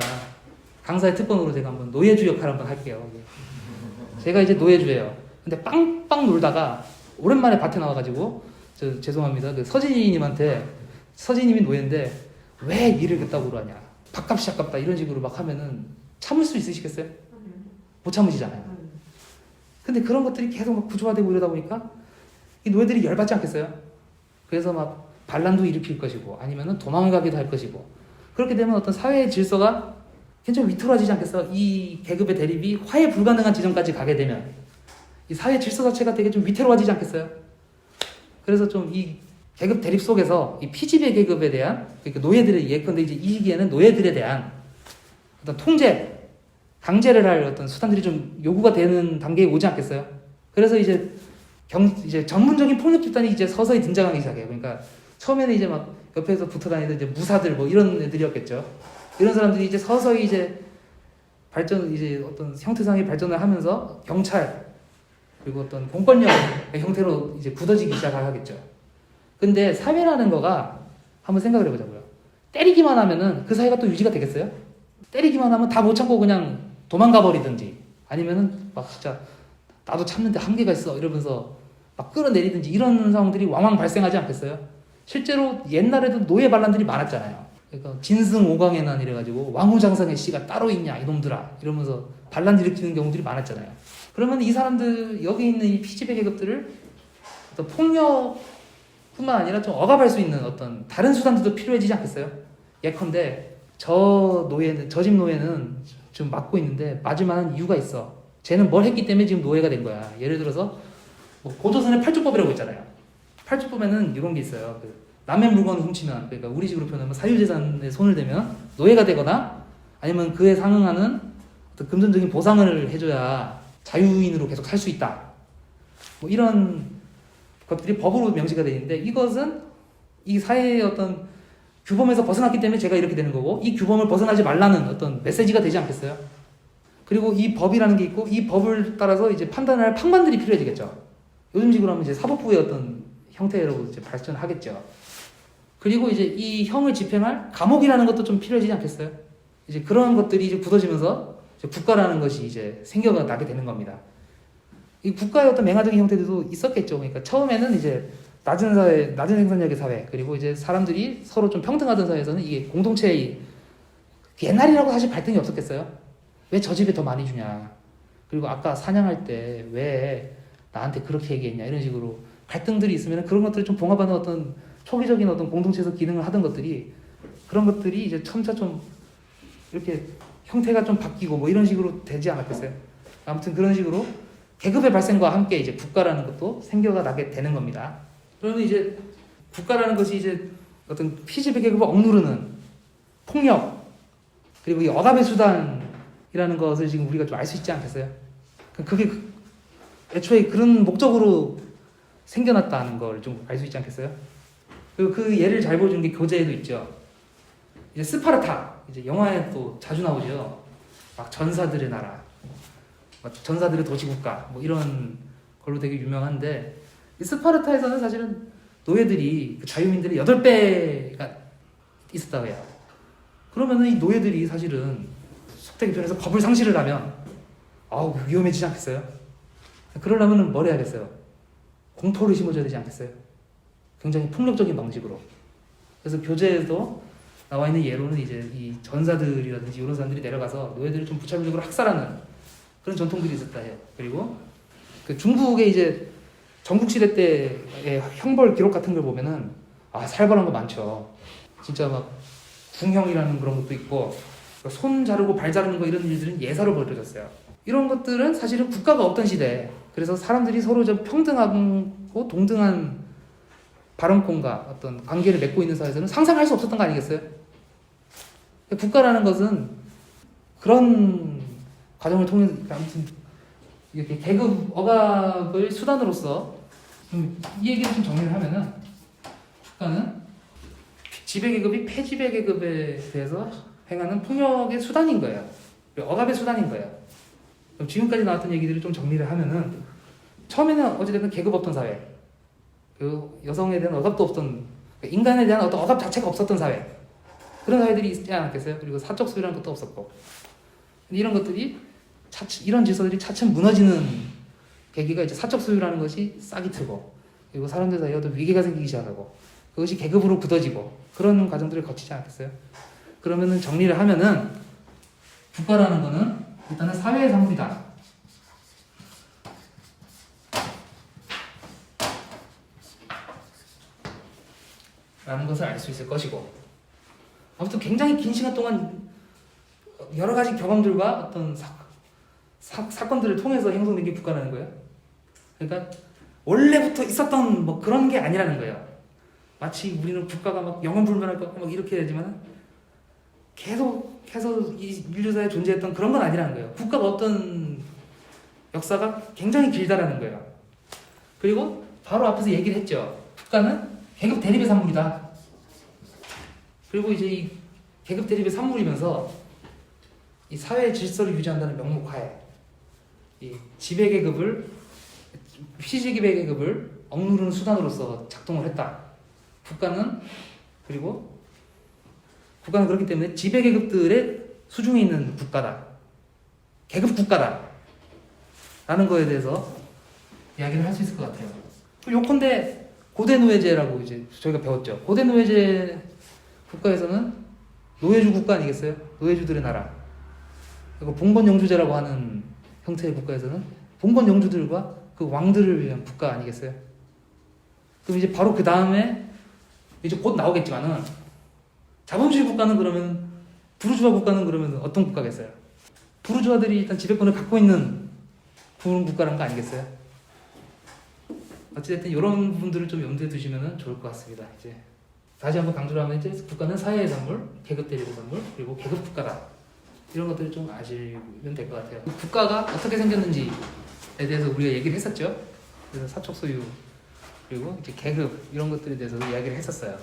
강사의 특권으로 제가 한번 노예주 역할 한번 할게요. 제가 이제 노예주예요. 근데 빵빵 놀다가 오랜만에 밭에 나와가지고 죄송합니다. 그 서진이님한테, 서진님이 노예인데 왜 일을 그따구로 하냐, 밥값이 아깝다 이런 식으로 막 하면은 참을 수 있으시겠어요? 못 참으시잖아요. 근데 그런 것들이 계속 막 구조화되고 이러다 보니까 이 노예들이 열받지 않겠어요? 그래서 막 반란도 일으킬 것이고 아니면은 도망가기도 할 것이고, 그렇게 되면 어떤 사회의 질서가 굉장히 위태로워지지 않겠어요? 이 계급의 대립이 화해 불가능한 지점까지 가게 되면 이 사회 질서 자체가 되게 좀 위태로워지지 않겠어요? 그래서 좀 이 계급 대립 속에서 이 피지배 계급에 대한, 그러니까 노예들의, 예컨대 이제 이 시기에는 노예들에 대한 어떤 통제, 강제를 할 어떤 수단들이 좀 요구가 되는 단계에 오지 않겠어요? 그래서 이제 전문적인 폭력 집단이 이제 서서히 등장하기 시작해요. 그러니까 처음에는 이제 막 옆에서 붙어 다니던 이제 무사들 뭐 이런 애들이었겠죠. 이런 사람들이 이제 서서히 이제 어떤 형태상의 발전을 하면서 경찰, 그리고 어떤 공권력의 형태로 이제 굳어지기 시작하겠죠. 근데 사회라는 거가 한번 생각을 해보자고요. 때리기만 하면은 그 사회가 또 유지가 되겠어요? 때리기만 하면 다 못 참고 그냥 도망가 버리든지 아니면은 막 진짜 나도 참는데 한계가 있어 이러면서 막 끌어내리든지 이런 상황들이 왕왕 발생하지 않겠어요? 실제로 옛날에도 노예 반란들이 많았잖아요. 그러니까 진승오광의 난 이래가지고 왕후장성의 씨가 따로 있냐 이놈들아 이러면서 반란 일으키는 경우들이 많았잖아요. 그러면 이 사람들 여기 있는 이 피지배 계급들을 어떤 폭력뿐만 아니라 좀 억압할 수 있는 어떤 다른 수단들도 필요해지지 않겠어요? 예컨대 저 집 노예는 지금 맡고 있는데 맞을 만한 이유가 있어. 쟤는 뭘 했기 때문에 지금 노예가 된 거야. 예를 들어서 뭐 고조선의 팔주법이라고 있잖아요. 팔주법에는 이런 게 있어요. 그 남의 물건을 훔치면, 그러니까 우리 식으로 표현하면 사유재산에 손을 대면 노예가 되거나 아니면 그에 상응하는 어떤 금전적인 보상을 해줘야 자유인으로 계속 살 수 있다. 뭐 이런 것들이 법으로 명시가 되어 있는데 이것은 이 사회의 어떤 규범에서 벗어났기 때문에 제가 이렇게 되는 거고 이 규범을 벗어나지 말라는 어떤 메시지가 되지 않겠어요? 그리고 이 법이라는 게 있고 이 법을 따라서 이제 판단할 판관들이 필요해지겠죠. 요즘식으로 하면 이제 사법부의 어떤 형태로 이제 발전하겠죠. 그리고 이제 이 형을 집행할 감옥이라는 것도 좀 필요해지지 않겠어요? 이제 그런 것들이 이제 굳어지면서 이제 국가라는 것이 이제 생겨나게 되는 겁니다. 이 국가의 어떤 맹아적인 형태들도 있었겠죠. 그러니까 처음에는 이제 낮은 사회, 낮은 생산력의 사회, 그리고 이제 사람들이 서로 좀 평등하던 사회에서는 이게 공동체의 옛날이라고 사실 발등이 없었겠어요? 왜 저 집에 더 많이 주냐? 그리고 아까 사냥할 때 왜 나한테 그렇게 얘기했냐? 이런 식으로 갈등들이 있으면 그런 것들을 좀 봉합하는 어떤 초기적인 어떤 공동체에서 기능을 하던 것들이 그런 것들이 이제 점차 좀 이렇게 형태가 좀 바뀌고 뭐 이런 식으로 되지 않았겠어요? 아무튼 그런 식으로 계급의 발생과 함께 이제 국가라는 것도 생겨나게 되는 겁니다. 그러면 이제 국가라는 것이 이제 어떤 피지배 계급을 억누르는 폭력 그리고 이 억압의 수단이라는 것을 지금 우리가 좀 알 수 있지 않겠어요? 그게 애초에 그런 목적으로 생겨났다는 걸 좀 알 수 있지 않겠어요? 그리고 그 예를 잘 보여주는 게 교재에도 있죠. 이제 스파르타 이제 영화에 또 자주 나오죠. 막 전사들의 나라, 막 전사들의 도시국가 뭐 이런 걸로 되게 유명한데 이 스파르타에서는 사실은 노예들이 그 자유민들의 8배가 있었다고 해요. 그러면은 이 노예들이 사실은 속되게 표현해서 법을 상실을 하면 아우 위험해지지 않겠어요? 그러려면 뭘 해야겠어요? 공포를 심어줘야 되지 않겠어요? 굉장히 폭력적인 방식으로. 그래서 교재에도 나와 있는 예로는 이제 이 전사들이라든지 이런 사람들이 내려가서 노예들을 좀 부차별적으로 학살하는 그런 전통들이 있었다 해요. 그리고 그 중국의 이제 전국시대 때의 형벌 기록 같은 걸 보면은 아 살벌한 거 많죠. 진짜 막 궁형이라는 그런 것도 있고 손 자르고 발 자르는 거 이런 일들은 예사로 벌어졌어요. 이런 것들은 사실은 국가가 없던 시대에 그래서 사람들이 서로 좀 평등하고 동등한 발언권과 어떤 관계를 맺고 있는 사회에서는 상상할 수 없었던 거 아니겠어요? 국가라는 것은 그런 과정을 통해서 아무튼 이렇게 계급 억압을 수단으로서 이 얘기를 좀 정리를 하면은 국가는 지배계급이 폐지배계급에 대해서 행하는 폭력의 수단인 거예요. 억압의 수단인 거예요. 그럼 지금까지 나왔던 얘기들을 좀 정리를 하면은 처음에는 어찌됐든 계급 없던 사회, 그 여성에 대한 억압도 없던 인간에 대한 어떤 억압 자체가 없었던 사회 그런 사회들이 있지 않았겠어요? 그리고 사적 소유라는 것도 없었고 이런 것들이 이런 질서들이 차츰 무너지는 계기가 이제 사적 소유라는 것이 싹이 트고 그리고 사람들 사이에 어떤 위계가 생기기 시작하고 그것이 계급으로 굳어지고 그런 과정들을 거치지 않겠어요? 그러면은 정리를 하면은 국가라는 거는 일단은 사회의 산물이다. 라는 것을 알 수 있을 것이고 아무튼 굉장히 긴 시간 동안 여러 가지 경험들과 어떤 사건들을 통해서 형성된 게 국가라는 거예요. 그러니까 원래부터 있었던 뭐 그런 게 아니라는 거예요. 마치 우리는 국가가 막 영원불변할 것 같고 막 이렇게 되지만 계속 이 인류사에 존재했던 그런 건 아니라는 거예요. 국가가 어떤 역사가 굉장히 길다라는 거예요. 그리고 바로 앞에서 얘기를 했죠. 국가는 계급 대립의 산물이다. 그리고 이제 이 계급 대립의 산물이면서 이 사회 질서를 유지한다는 명목하에 이 지배계급을 피지기배 계급을 억누르는 수단으로서 작동을 했다. 국가는 그렇기 때문에 지배 계급들의 수중에 있는 국가다. 계급 국가다. 라는 거에 대해서 이야기를 할 수 있을 것 같아요. 요컨대 고대 노예제라고 이제 저희가 배웠죠. 고대 노예제 국가에서는 노예주 국가 아니겠어요? 노예주들의 나라. 그리고 봉건 영주제라고 하는 형태의 국가에서는 봉건 영주들과 그 왕들을 위한 국가 아니겠어요? 그럼 이제 바로 그 다음에 이제 곧 나오겠지만은 자본주의 국가는 그러면 부르주아 국가는 그러면 어떤 국가겠어요? 부르주아들이 일단 지배권을 갖고 있는 그런 국가라는 거 아니겠어요? 어찌됐든 이런 부분들을 좀 염두에 두시면 좋을 것 같습니다. 이제 다시 한번 강조를 하면 이제 국가는 사회의 산물, 계급 대립의 산물, 그리고 계급 국가다. 이런 것들을 좀 아시면 될 것 같아요. 국가가 어떻게 생겼는지에 대해서 우리가 얘기를 했었죠. 그래서 사적 소유, 그리고 이제 계급 이런 것들에 대해서 이야기를 했었어요.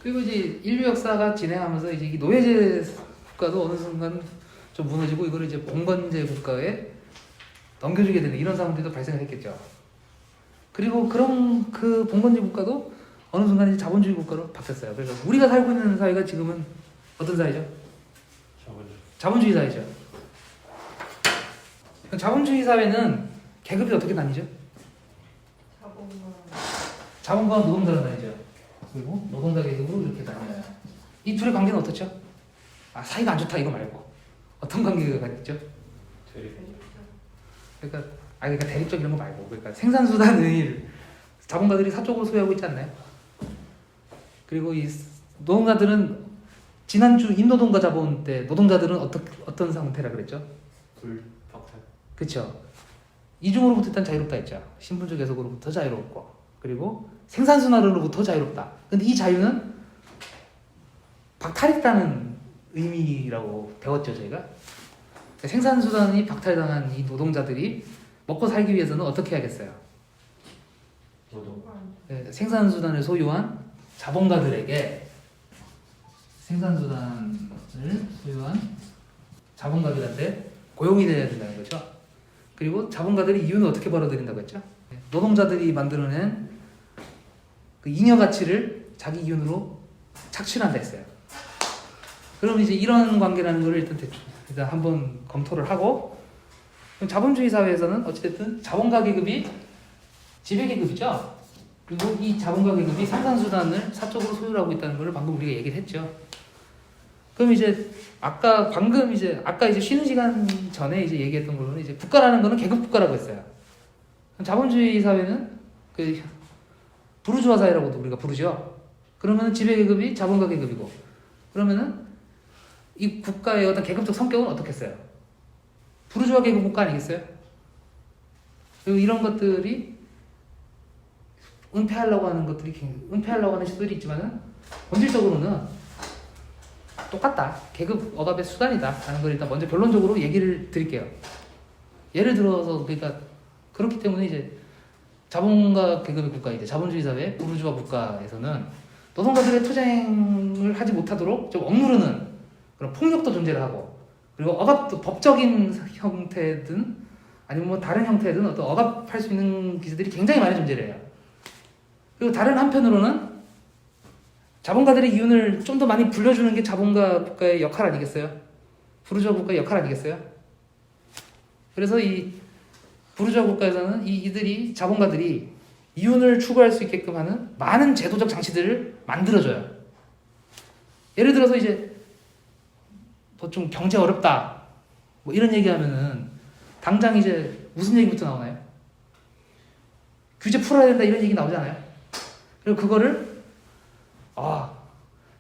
그리고 이제 인류 역사가 진행하면서 이제 이 노예제 국가도 어느 순간 좀 무너지고 이거를 이제 봉건제 국가에 넘겨주게 되는 이런 상황들도 발생을 했겠죠. 그리고 그런 그 봉건제 국가도 어느 순간 이제 자본주의 국가로 바뀌었어요. 그래서 우리가 살고 있는 사회가 지금은 어떤 사회죠? 자본주의 사회죠. 자본주의 사회는 계급이 어떻게 나뉘죠? 자본가와 노동자로 나뉘죠. 그리고 노동자 계급으로 이렇게 나뉘어요. 이 둘의 관계는 어떻죠? 사이가 안 좋다 이거 말고 어떤 관계가 있죠? 그러니까 대립적 이런 거 말고 그러니까 생산수단을 자본가들이 사적으로 소유하고 있지 않나요? 그리고 이 노동자들은 지난주 임노동과 자본 때 노동자들은 어떤 상태라 그랬죠? 불박탈. 그렇죠. 이중으로부터 일단 자유롭다 했죠. 신분적 예속으로부터 자유롭고 그리고 생산순환으로부터 자유롭다. 근데 이 자유는 박탈했다는 의미라고 배웠죠 저희가. 생산수단이 박탈당한 이 노동자들이 먹고 살기 위해서는 어떻게 해야겠어요? 생산수단을 소유한 자본가들에게 자본가들한테 고용이 돼야 된다는 거죠. 그리고 자본가들이 이윤을 어떻게 벌어들인다고 했죠? 노동자들이 만들어낸 그 잉여 가치를 자기 이윤으로 착취한다 했어요. 그럼 이제 이런 관계라는 거를 일단 한번 검토를 하고, 그럼 자본주의 사회에서는 어찌됐든 자본가 계급이 지배 계급이죠. 그리고 이 자본가 계급이 생산수단을 사적으로 소유하고 있다는 걸 방금 우리가 얘기를 했죠. 그럼 이제 아까 이제 쉬는 시간 전에 이제 얘기했던 걸로는 이제 국가라는 거는 계급 국가라고 했어요. 자본주의 사회는 그 부르주아 사회라고도 우리가 부르죠. 그러면 지배 계급이 자본가 계급이고, 그러면은 이 국가의 어떤 계급적 성격은 어떻겠어요? 부르주아 계급 국가 아니겠어요? 그리고 이런 것들이 은폐하려고 하는 시도들이 있지만은 본질적으로는 똑같다. 계급 억압의 수단이다. 라는 걸 일단 먼저 결론적으로 얘기를 드릴게요. 예를 들어서 그러니까 그렇기 때문에 이제 자본가 계급의 국가이де 자본주의 사회 부르주아 국가에서는 노동자들의 투쟁을 하지 못하도록 좀 억누르는 그런 폭력도 존재를 하고, 그리고 억압도 법적인 형태든 아니면 뭐 다른 형태든 어떤 억압할 수 있는 기세들이 굉장히 많이 존재를 해요. 그리고 다른 한편으로는 자본가들의 이윤을 좀 더 많이 불려주는 게 자본가 국가의 역할 아니겠어요? 부르주아 국가의 역할 아니겠어요? 그래서 이 부르주아 국가에서는 이들이 자본가들이 이윤을 추구할 수 있게끔 하는 많은 제도적 장치들을 만들어줘요. 예를 들어서 이제 뭐 좀 경제 어렵다 뭐 이런 얘기하면은 당장 이제 무슨 얘기부터 나오나요? 규제 풀어야 된다 이런 얘기 나오잖아요. 그리고 그거를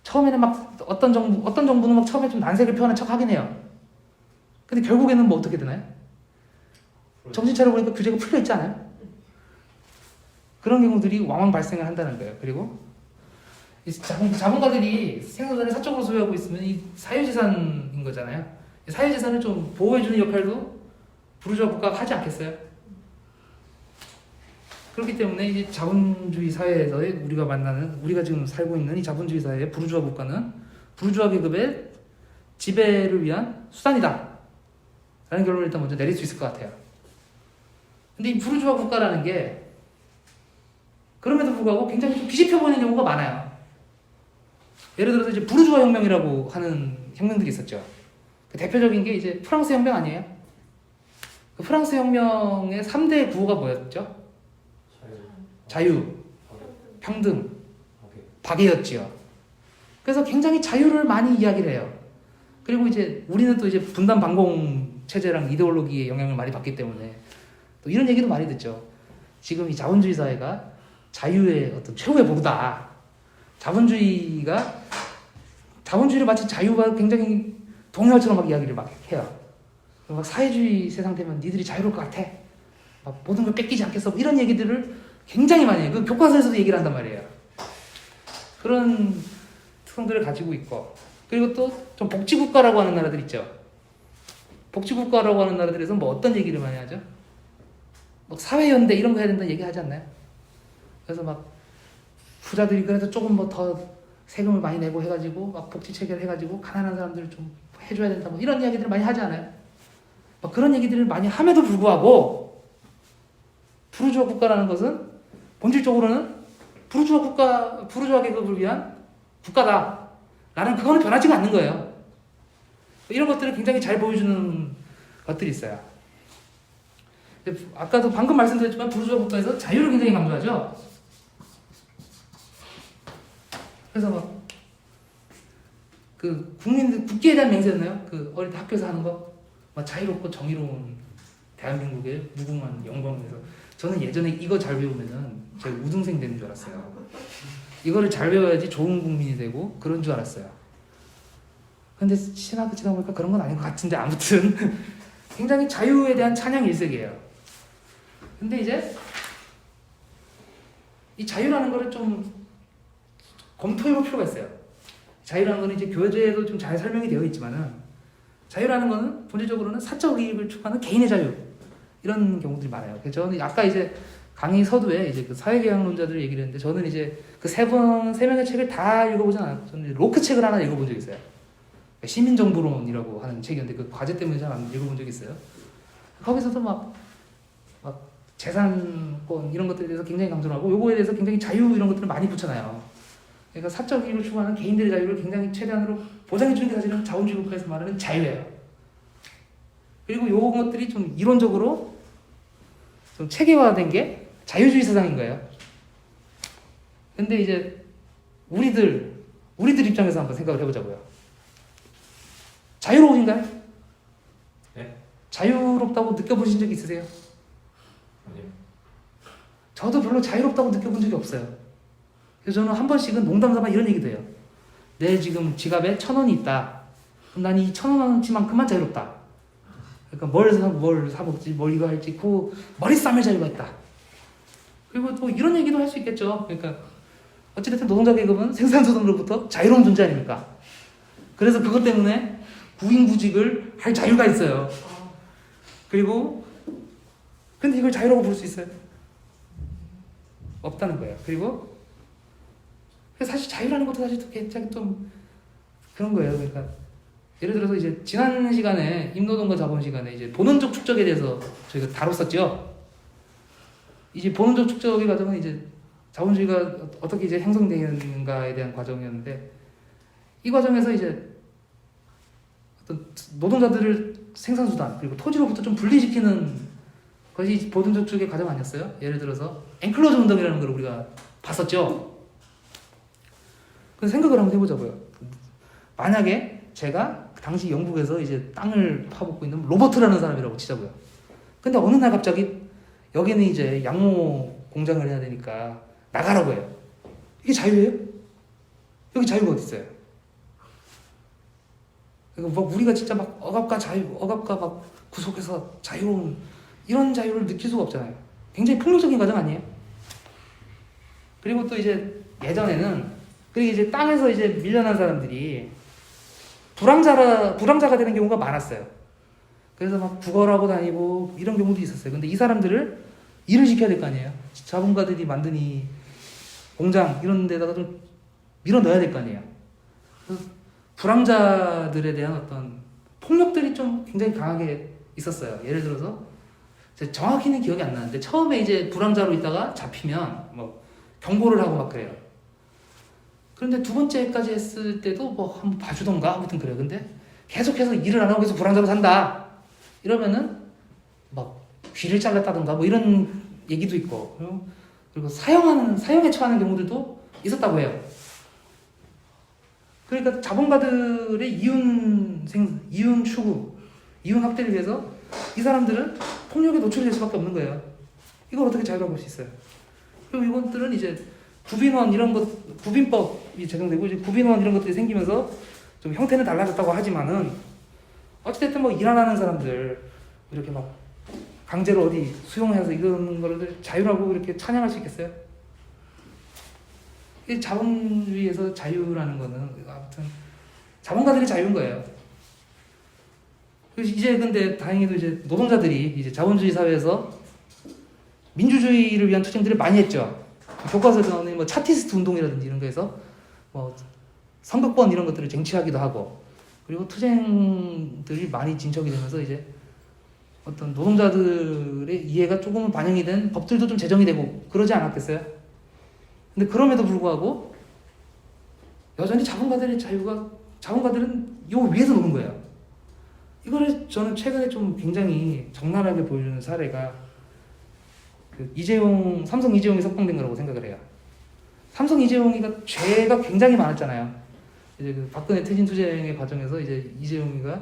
처음에는 막 어떤 정부는 막 처음에 좀 난색을 표하는 척 하긴 해요. 근데 결국에는 뭐 어떻게 되나요? 정신 차려보니까 규제가 풀려 있지 않아요? 그런 경우들이 왕왕 발생을 한다는 거예요. 그리고 이 자본가들이 생산자를 사적으로 소유하고 있으면 이 사유재산인 거잖아요. 이 사유재산을 좀 보호해주는 역할도 부르주아 국가가 하지 않겠어요? 그렇기 때문에 이 자본주의 사회에서의 우리가 지금 살고 있는 이 자본주의 사회의 부르주아 국가는 부르주아 계급의 지배를 위한 수단이다 라는 결론을 일단 먼저 내릴 수 있을 것 같아요. 근데 이 부르주아 국가라는 게 그럼에도 불구하고 굉장히 좀 뒤집혀 보이는 경우가 많아요. 예를 들어서 이제 부르주아 혁명이라고 하는 혁명들이 있었죠. 그 대표적인 게 이제 프랑스 혁명 아니에요? 그 프랑스 혁명의 3대 구호가 뭐였죠? 자유, 평등, 박애였지요. 그래서 굉장히 자유를 많이 이야기를 해요. 그리고 이제 우리는 또 이제 분단 반공 체제랑 이데올로기의 영향을 많이 받기 때문에 또 이런 얘기도 많이 듣죠. 지금 이 자본주의 사회가 자유의 어떤 최후의 보루다. 자본주의를 마치 자유가 굉장히 동요처럼 막 이야기를 막 해요. 막 사회주의 세상 되면 니들이 자유로울 것 같아. 막 모든 걸 뺏기지 않겠어. 뭐 이런 얘기들을 굉장히 많이 해요. 그 교과서에서도 얘기를 한단 말이에요. 그런 특성들을 가지고 있고, 그리고 또 좀 복지국가라고 하는 나라들 있죠. 복지국가라고 하는 나라들에서 뭐 어떤 얘기를 많이 하죠? 뭐 사회연대 이런 거 해야 된다 얘기하지 않나요? 그래서 막 부자들이 그래도 조금 뭐 더 세금을 많이 내고 해가지고 막 복지 체계를 해가지고 가난한 사람들을 좀 해줘야 된다 뭐 이런 이야기들을 많이 하지 않아요? 막 그런 얘기들을 많이 함에도 불구하고 부르주아 국가라는 것은 본질적으로는 부르주아 계급을 위한 국가다. 나는 그거는 변하지가 않는 거예요. 이런 것들을 굉장히 잘 보여주는 것들이 있어요. 아까도 방금 말씀드렸지만 부르주아 국가에서 자유를 굉장히 강조하죠. 그래서 막 그 국기에 대한 맹세였나요? 그 어릴 때 학교에서 하는 거, 막 자유롭고 정의로운 대한민국의 무궁한 영광에서 저는 예전에 이거 잘 배우면은 제가 우등생 되는 줄 알았어요. 이거를 잘 배워야지 좋은 국민이 되고 그런 줄 알았어요. 근데 신학교 지나 보니까 그런 건 아닌 것 같은데 아무튼 굉장히 자유에 대한 찬양 일색이에요. 근데 이제 이 자유라는 거를 좀 검토해볼 필요가 있어요. 자유라는 거는 이제 교재에도 좀 잘 설명이 되어 있지만은 자유라는 거는 본질적으로는 사적 이익을 추구하는 개인의 자유 이런 경우들이 많아요. 그래서 저는 아까 이제 강의 서두에 이제 그 사회계약론자들 얘기를 했는데 저는 이제 그 세 명의 책을 다 읽어보진 않았고 저는 로크 책을 하나 읽어본 적이 있어요. 시민정부론이라고 하는 책이었는데 그 과제 때문에 잘 안 읽어본 적이 있어요. 거기서도 막 재산권 이런 것들에 대해서 굉장히 강조를 하고 요거에 대해서 굉장히 자유 이런 것들을 많이 붙여놔요. 그러니까 사적 이익을 추구하는 개인들의 자유를 굉장히 최대한으로 보장해주는 게 사실은 자본주의 국가에서 말하는 자유예요. 그리고 요런 것들이 좀 이론적으로 좀 체계화된 게 자유주의 세상인 거예요. 근데 이제 우리들 입장에서 한번 생각을 해보자고요. 자유로우신가요? 네? 자유롭다고 느껴보신 적 있으세요? 아니요. 저도 별로 자유롭다고 느껴본 적이 없어요. 그래서 저는 한 번씩은 농담삼아 이런 얘기도 해요. 내 지금 지갑에 1,000원이 있다. 그럼 난 이 1,000원어치만큼만 자유롭다. 그러니까 뭘 사먹지, 뭘 이거 할지, 그 머리싸움의 자유가 있다. 그리고 또 이런 얘기도 할 수 있겠죠. 그러니까 어찌됐든 노동자 계급은 생산소득으로부터 자유로운 존재 아닙니까? 그래서 그것 때문에 구인구직을 할 자유가 있어요. 그리고 근데 이걸 자유라고 볼 수 있어요? 없다는 거예요. 그리고 사실 자유라는 것도 사실 굉장히 좀 그런 거예요. 그러니까 예를 들어서 이제 지난 시간에 임노동과 자본 시간에 이제 본원적 축적에 대해서 저희가 다뤘었죠. 이제 본원적 축적의 과정은 이제 자본주의가 어떻게 이제 형성되는가에 대한 과정이었는데 이 과정에서 이제 어떤 노동자들을 생산수단 그리고 토지로부터 좀 분리시키는 것이 본원적 축적의 과정 아니었어요? 예를 들어서 엔클로즈 운동이라는 걸 우리가 봤었죠. 그래서 생각을 한번 해보자고요. 만약에 제가 당시 영국에서 이제 땅을 파먹고 있는 로버트라는 사람이라고 치자고요. 근데 어느 날 갑자기 여기는 이제 양모 공장을 해야 되니까 나가라고 해요. 이게 자유예요? 여기 자유가 어디 있어요? 그러니까 막 우리가 진짜 막 억압과 막 구속해서 자유로운 이런 자유를 느낄 수가 없잖아요. 굉장히 폭력적인 과정 아니에요? 그리고 또 이제 예전에는 그리고 이제 땅에서 이제 밀려난 사람들이 불황자가 되는 경우가 많았어요. 그래서 막 구걸하고 다니고 이런 경우도 있었어요. 근데 이 사람들을 일을 시켜야 될 거 아니에요. 자본가들이 만든 이 공장 이런 데다가 좀 밀어 넣어야 될 거 아니에요. 그래서 불황자들에 대한 어떤 폭력들이 좀 굉장히 강하게 있었어요. 예를 들어서 정확히는 기억이 안 나는데 처음에 이제 불황자로 있다가 잡히면 뭐 경고를 하고 막 그래요. 그런데 두 번째까지 했을 때도 뭐 한번 봐주던가 아무튼 그래요. 근데 계속해서 일을 안 하고 계속 불황자로 산다 이러면은 막 귀를 잘랐다던가 뭐 이런 얘기도 있고, 그리고 사형에 처하는 경우들도 있었다고 해요. 그러니까 자본가들의 이윤 추구, 이윤 확대를 위해서 이 사람들은 폭력에 노출될 수밖에 없는 거예요. 이걸 어떻게 자유라고 볼 수 있어요? 그리고 이것들은 이제 구빈법이 제정되고 이제 구빈원 이런 것들이 생기면서 좀 형태는 달라졌다고 하지만은 어찌됐든 뭐 일 안 하는 사람들 이렇게 막 강제로 어디 수용해서 이런 거를 자유라고 이렇게 찬양할 수 있겠어요? 이 자본주의에서 자유라는 거는 아무튼 자본가들의 자유인 거예요. 그래서 이제 근데 다행히도 이제 노동자들이 이제 자본주의 사회에서 민주주의를 위한 투쟁들을 많이 했죠. 교과서에 나오는 뭐 차티스트 운동이라든지 이런 거에서 뭐 선거권 이런 것들을 쟁취하기도 하고, 그리고 투쟁들이 많이 진척이 되면서 이제 어떤 노동자들의 이해가 조금은 반영이 된 법들도 좀 제정이 되고 그러지 않았겠어요? 근데 그럼에도 불구하고 여전히 자본가들은 요 위에서 노는 거예요. 이거를 저는 최근에 좀 굉장히 적나라하게 보여주는 사례가 삼성 이재용이 석방된 거라고 생각을 해요. 삼성 이재용이가 죄가 굉장히 많았잖아요. 이제 그 박근혜 퇴진 투쟁의 과정에서 이제 이재용이가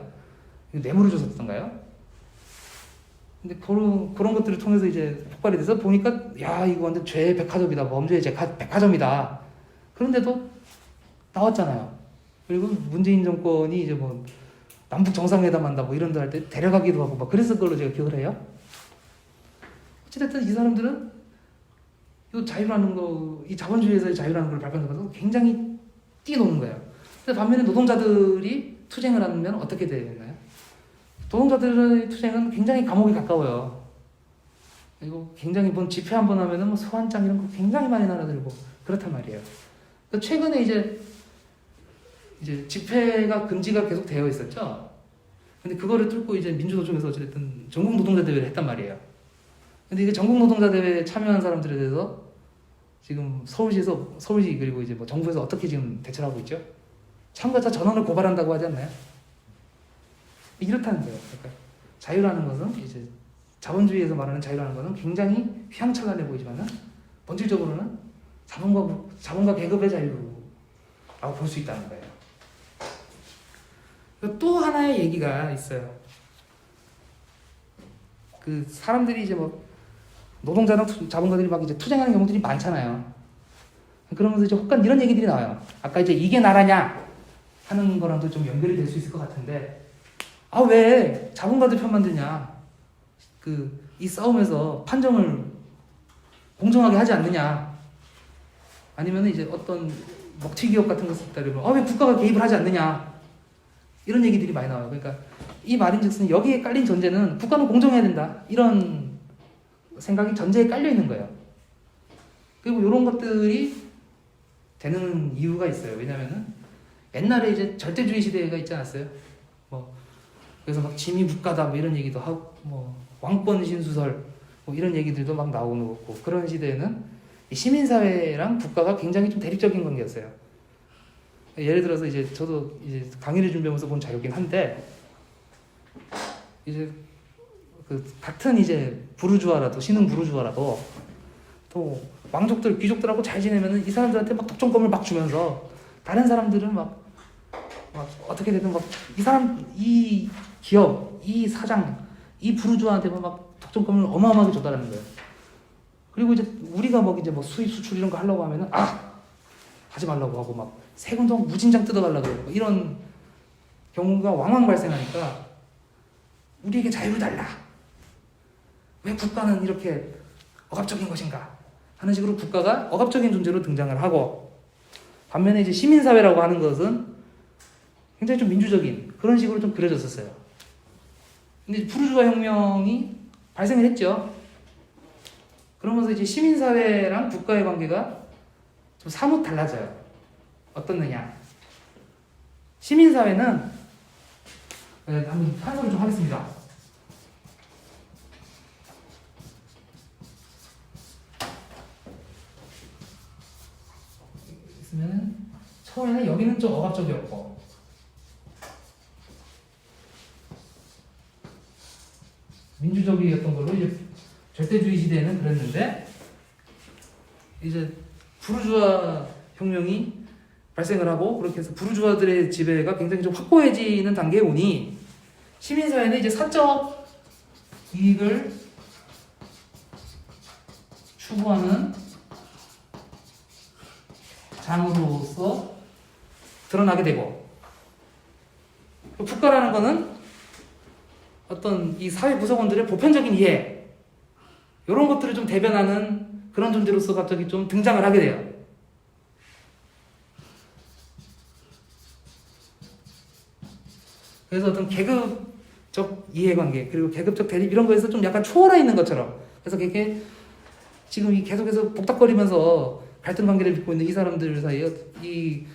뇌물을 줬었던가요? 근데 그런 것들을 통해서 이제 폭발이 돼서 보니까 야 이거 완전 죄의 백화점이다, 범죄의 백화점이다. 그런데도 나왔잖아요. 그리고 문재인 정권이 이제 뭐 남북 정상회담 한다 뭐 이런 데 할 때 데려가기도 하고 막 그랬을 걸로 제가 기억을 해요. 어찌됐든 이 사람들은 이 자유라는 거, 이 자본주의에서의 자유라는 걸 발견하면서 굉장히 뛰노는 거예요. 근데 반면에 노동자들이 투쟁을 하면 어떻게 되나요? 노동자들의 투쟁은 굉장히 감옥에 가까워요. 그리고 굉장히 뭔 집회 한 번 하면은 뭐 소환장 이런 거 굉장히 많이 날아들고 그렇단 말이에요. 최근에 이제 집회가 금지가 계속 되어 있었죠. 근데 그거를 뚫고 이제 민주노총에서 어쨌든 전국 노동자 대회를 했단 말이에요. 근데 이게 전국 노동자 대회에 참여한 사람들에 대해서 지금 서울시 그리고 이제 뭐 정부에서 어떻게 지금 대처를 하고 있죠? 참가자 전원을 고발한다고 하지 않나요? 이렇다는 거예요. 그러니까 자유라는 것은 이제 자본주의에서 말하는 자유라는 것은 굉장히 휘황찬란해 보이지만은 본질적으로는 자본과 계급의 자유라고 볼 수 있다는 거예요. 또 하나의 얘기가 있어요. 그 사람들이 이제 뭐 노동자나 자본가들이 막 이제 투쟁하는 경우들이 많잖아요. 그러면서 이제 혹간 이런 얘기들이 나와요. 아까 이제 이게 나라냐 하는 거랑도 좀 연결이 될 수 있을 것 같은데, 아 왜 자본가들 편만 드냐? 이 싸움에서 판정을 공정하게 하지 않느냐? 아니면 이제 어떤 먹튀 기업 같은 것을 따르면 왜 국가가 개입을 하지 않느냐? 이런 얘기들이 많이 나와요. 그러니까 이 말인즉슨 여기에 깔린 전제는 국가는 공정해야 된다, 이런 생각이 전제에 깔려 있는 거예요. 그리고 이런 것들이 되는 이유가 있어요. 왜냐면은 옛날에 이제 절대주의 시대가 있지 않았어요? 그래서 막 짐이 국가다 뭐 이런 얘기도 하고, 뭐 왕권 신수설 뭐 이런 얘기들도 막 나오는 거고, 그런 시대에는 시민사회랑 국가가 굉장히 좀 대립적인 관계였어요. 예를 들어서 이제 저도 이제 강의를 준비하면서 본 자료긴 한데, 이제 같은 이제 부르주아라도, 신흥 부르주아라도 또 왕족들, 귀족들하고 잘 지내면은 이 사람들한테 막 독점권을 막 주면서 다른 사람들은 막 어떻게 되든 막 이 기업, 이 사장, 이 부르주아한테만 막 독점권을 어마어마하게 줬다라는 거예요. 그리고 이제 우리가 뭐 이제 뭐 수입 수출 이런 거 하려고 하면은 하지 말라고 하고 막 세금도 무진장 뜯어달라고 그러고 이런 경우가 왕왕 발생하니까 우리에게 자유를 달라, 왜 국가는 이렇게 억압적인 것인가 하는 식으로 국가가 억압적인 존재로 등장을 하고, 반면에 이제 시민사회라고 하는 것은 굉장히 좀 민주적인 그런 식으로 좀 그려졌었어요. 근데 부르주아 혁명이 발생을 했죠. 그러면서 이제 시민사회랑 국가의 관계가 좀 사뭇 달라져요. 어떻느냐? 시민사회는 한번 판소리 좀 하겠습니다. 처음에는 여기는 좀 억압적이었고 민주적이었던 걸로 이제 절대주의 시대에는 그랬는데 이제 부르주아 혁명이 발생을 하고 그렇게 해서 부르주아들의 지배가 굉장히 좀 확고해지는 단계에 오니 시민사회는 이제 사적 이익을 추구하는 장으로서 드러나게 되고 국가라는 거는 어떤 이 사회 구성원들의 보편적인 이해 이런 것들을 좀 대변하는 그런 존재로서 갑자기 좀 등장을 하게 돼요. 그래서 어떤 계급적 이해관계 그리고 계급적 대립 이런 거에서 좀 약간 초월해 있는 것처럼 그래서 그게 지금 이 계속해서 복닥거리면서 갈등 관계를 빚고 있는 이 사람들 사이에 이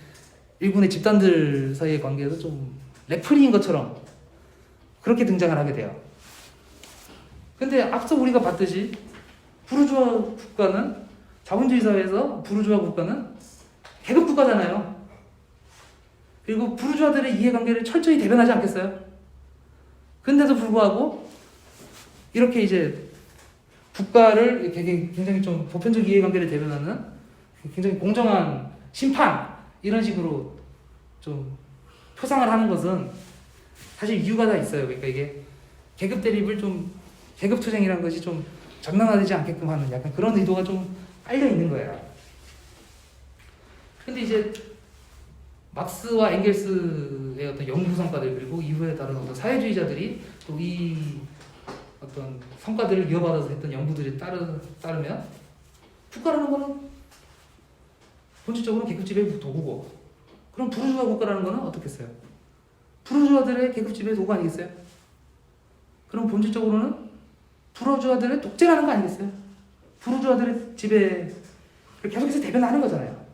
일군의 집단들 사이의 관계에서 좀 레프리인 것처럼 그렇게 등장을 하게 돼요. 근데 앞서 우리가 봤듯이 부르주아 국가는 자본주의 사회에서 부르주아 국가는 계급 국가잖아요. 그리고 부르주아들의 이해관계를 철저히 대변하지 않겠어요? 근데도 불구하고 이렇게 이제 국가를 굉장히 좀 보편적 이해관계를 대변하는 굉장히 공정한 심판 이런 식으로 좀 표상을 하는 것은 사실 이유가 다 있어요. 그러니까 이게 계급 대립을 좀 계급 투쟁이라는 것이 좀 정당화되지 않게끔 하는 약간 그런 의도가 좀 깔려 있는 거예요. 근데 이제 막스와 엥겔스의 어떤 연구 성과들 그리고 이후에 다른 어떤 사회주의자들이 또 이 어떤 성과들을 이어받아서 했던 연구들에 따르면 국가라는 거는 본질적으로 계급지배의 도구고 그럼 부르주아 국가라는 거는 어떻겠어요? 부르주아들의 계급지배의 도구 아니겠어요? 그럼 본질적으로는 부르주아들의 독재라는 거 아니겠어요? 부르주아들의 지배를 계속해서 대변하는 거잖아요.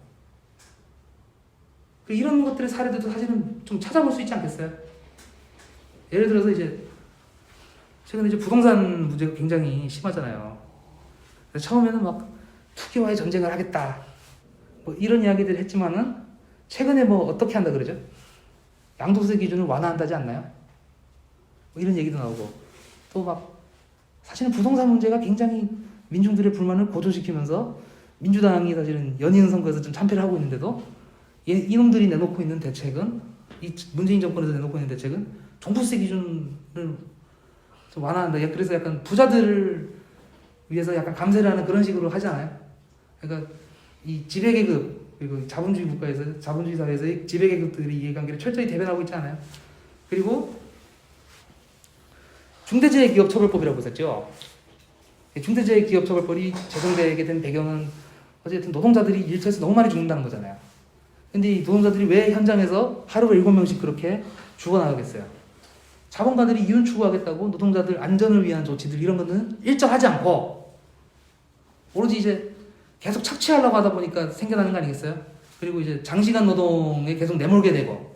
이런 것들의 사례들도 사실은 좀 찾아볼 수 있지 않겠어요? 예를 들어서 이제 최근에 이제 부동산 문제가 굉장히 심하잖아요. 그래서 처음에는 막 투기와의 전쟁을 하겠다 뭐 이런 이야기들을 했지만은 최근에 뭐 어떻게 한다 그러죠? 양도세 기준을 완화한다지 않나요? 뭐 이런 얘기도 나오고 또 막 사실은 부동산 문제가 굉장히 민중들의 불만을 고조시키면서 민주당이 사실은 연이은 선거에서 좀 참패를 하고 있는데도 이놈들이 내놓고 있는 대책은 이 문재인 정권에서 내놓고 있는 대책은 종부세 기준을 좀 완화한다. 그래서 약간 부자들을 위해서 약간 감세를 하는 그런 식으로 하잖아요. 그러니까 이 지배계급 그리고 자본주의 국가에서 자본주의 사회에서의 지배계급들의 이해관계를 철저히 대변하고 있지 않아요. 그리고 중대재해기업처벌법이라고 있었죠. 중대재해기업처벌법이 제정되게 된 배경은 어쨌든 노동자들이 일터에서 너무 많이 죽는다는 거잖아요. 근데 이 노동자들이 왜 현장에서 하루에 7명씩 그렇게 죽어나가겠어요? 자본가들이 이윤 추구하겠다고 노동자들 안전을 위한 조치들 이런 거는 일정하지 않고 오로지 이제 계속 착취하려고 하다 보니까 생겨나는 거 아니겠어요? 그리고 이제 장시간 노동에 계속 내몰게 되고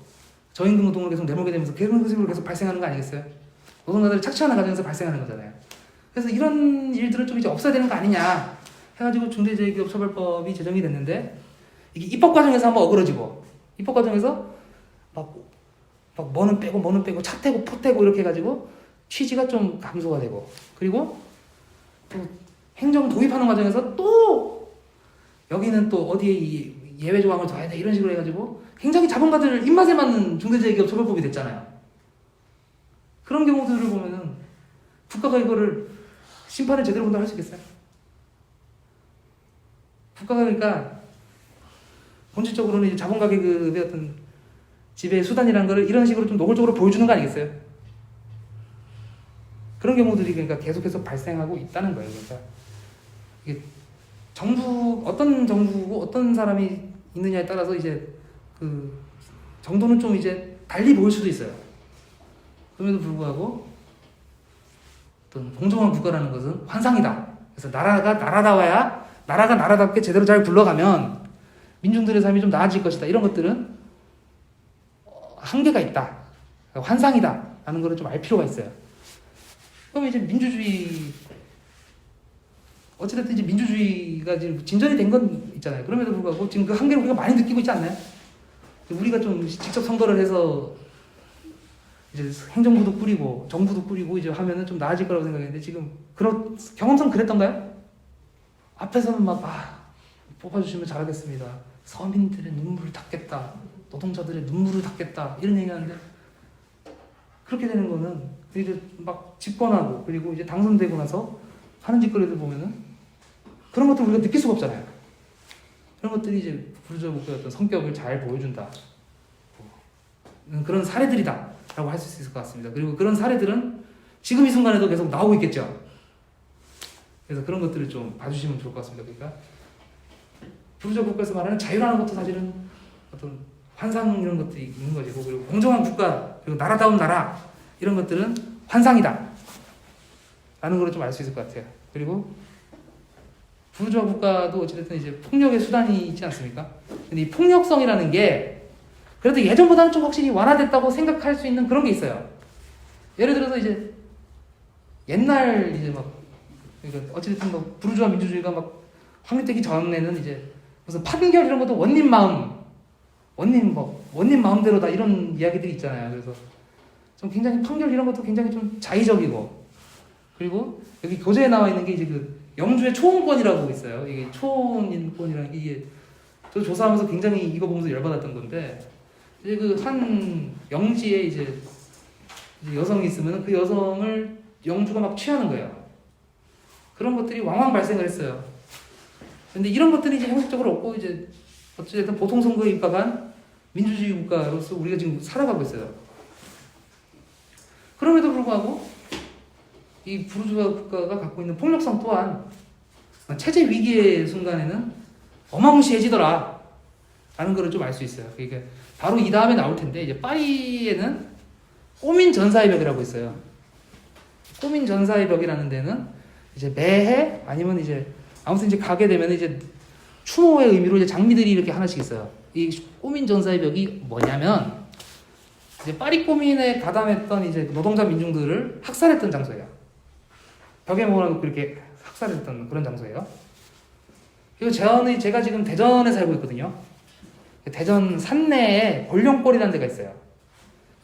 저임금 노동을 계속 내몰게 되면서 그런 식으로 계속 발생하는 거 아니겠어요? 노동자들이 착취하는 과정에서 발생하는 거잖아요. 그래서 이런 일들을 좀 이제 없애야 되는 거 아니냐 해가지고 중대재해기업처벌법이 제정이 됐는데 이게 입법 과정에서 한번 어그러지고 입법 과정에서 막 뭐는 빼고 차 떼고 포 떼고 이렇게 해가지고 취지가 좀 감소가 되고 그리고 또 행정 도입하는 과정에서 또 여기는 또 어디에 예외 조항을 둬야 돼 이런 식으로 해가지고 굉장히 자본가들 입맛에 맞는 중대재해기업처벌법이 됐잖아요. 그런 경우들을 보면은 국가가 이거를 심판을 제대로 본다고 할 수 있겠어요? 국가가 그러니까 본질적으로는 이제 자본가 계급의 어떤 지배의 수단이라는 걸 이런 식으로 좀 노골적으로 보여주는 거 아니겠어요? 그런 경우들이 그러니까 계속해서 발생하고 있다는 거예요. 그러니까 이게 어떤 정부고 어떤 사람이 있느냐에 따라서 이제 그 정도는 좀 이제 달리 보일 수도 있어요. 그럼에도 불구하고 어떤 공정한 국가라는 것은 환상이다. 그래서 나라가 나라다워야 나라가 나라답게 제대로 잘 굴러가면 민중들의 삶이 좀 나아질 것이다. 이런 것들은 한계가 있다. 환상이다. 라는 걸 좀 알 필요가 있어요. 그럼 이제 민주주의 어찌됐든 이제 민주주의가 지금 진전이 된 건 있잖아요. 그럼에도 불구하고 지금 그 한계를 우리가 많이 느끼고 있지 않나요? 우리가 좀 직접 선거를 해서 이제 행정부도 꾸리고 정부도 꾸리고 이제 하면은 좀 나아질 거라고 생각했는데 지금 그런 경험상 그랬던가요? 앞에서는 막 뽑아주시면 잘하겠습니다. 서민들의 눈물을 닦겠다. 노동자들의 눈물을 닦겠다. 이런 얘기하는데 그렇게 되는 거는 이제 막 집권하고 그리고 이제 당선되고 나서 하는 짓거리들 보면은 그런 것들 우리가 느낄 수가 없잖아요. 그런 것들이 이제 부르주아 국가의 어떤 성격을 잘 보여준다. 그런 사례들이다. 라고 할 수 있을 것 같습니다. 그리고 그런 사례들은 지금 이 순간에도 계속 나오고 있겠죠. 그래서 그런 것들을 좀 봐주시면 좋을 것 같습니다. 그러니까 부르주아 국가에서 말하는 자유라는 것도 사실은 어떤 환상 이런 것들이 있는 것이고 그리고 공정한 국가 그리고 나라다운 나라 이런 것들은 환상이다 라는 걸 좀 알 수 있을 것 같아요. 그리고 부르주아 국가도 어찌됐든 이제 폭력의 수단이 있지 않습니까? 근데 이 폭력성이라는 게 그래도 예전보다는 좀 확실히 완화됐다고 생각할 수 있는 그런 게 있어요. 예를 들어서 이제 옛날 이제 막 그러니까 어찌됐든 뭐 부르주아 민주주의가 막 확립되기 전에는 이제 무슨 판결 이런 것도 원님 마음대로다 이런 이야기들이 있잖아요. 그래서 좀 굉장히 판결 이런 것도 굉장히 좀 자의적이고 그리고 여기 교재에 나와 있는 게 이제 그 영주의 초혼권이라고 있어요. 이게 초혼인권이라는 게 이게 저 조사하면서 굉장히 이거 보면서 열받았던 건데 이제 그 한 영지에 이제 여성이 있으면 그 여성을 영주가 막 취하는 거예요. 그런 것들이 왕왕 발생을 했어요. 근데 이런 것들이 이제 형식적으로 없고 이제 어쨌든 보통 선거에 입각한 민주주의 국가로서 우리가 지금 살아가고 있어요. 그럼에도 불구하고 이 부르주아 국가가 갖고 있는 폭력성 또한 체제 위기의 순간에는 어마무시해지더라 라는 걸 좀 알 수 있어요. 그러니까 바로 이 다음에 나올 텐데 이제 파리에는 꼬민 전사의 벽이라고 있어요. 꼬민 전사의 벽이라는 데는 이제 매해 아니면 이제 아무튼 이제 가게 되면 이제 추모의 의미로 이제 장미들이 이렇게 하나씩 있어요. 이 꼬민 전사의 벽이 뭐냐면 이제 파리 꼬민에 가담했던 이제 노동자 민중들을 학살했던 장소예요. 벽에 모아놓고 이렇게 학살했던 그런 장소예요. 그리고 제가 지금 대전에 살고 있거든요. 대전 산내에 볼룡골이라는 데가 있어요.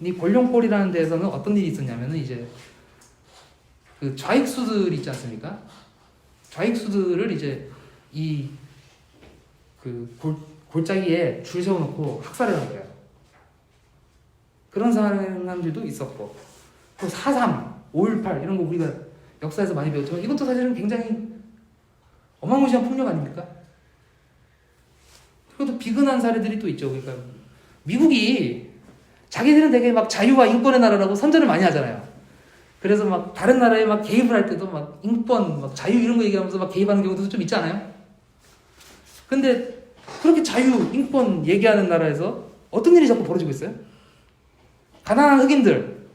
이 볼룡골이라는 데에서는 어떤 일이 있었냐면은 이제 그 좌익수들이 있지 않습니까? 좌익수들을 이제 이 그 골짜기에 줄 세워놓고 학살을 한 거예요. 그런 사람들도 있었고 또 4.3, 5.18 이런 거 우리가 역사에서 많이 배웠지만 이것도 사실은 굉장히 어마무시한 폭력 아닙니까? 그리고 또 비근한 사례들이 또 있죠. 그러니까 미국이 자기들은 되게 막 자유와 인권의 나라라고 선전을 많이 하잖아요. 그래서 막 다른 나라에 막 개입을 할 때도 막 인권, 막 자유 이런 거 얘기하면서 막 개입하는 경우도 좀 있지 않아요? 근데 그렇게 자유, 인권 얘기하는 나라에서 어떤 일이 자꾸 벌어지고 있어요? 가난한 흑인들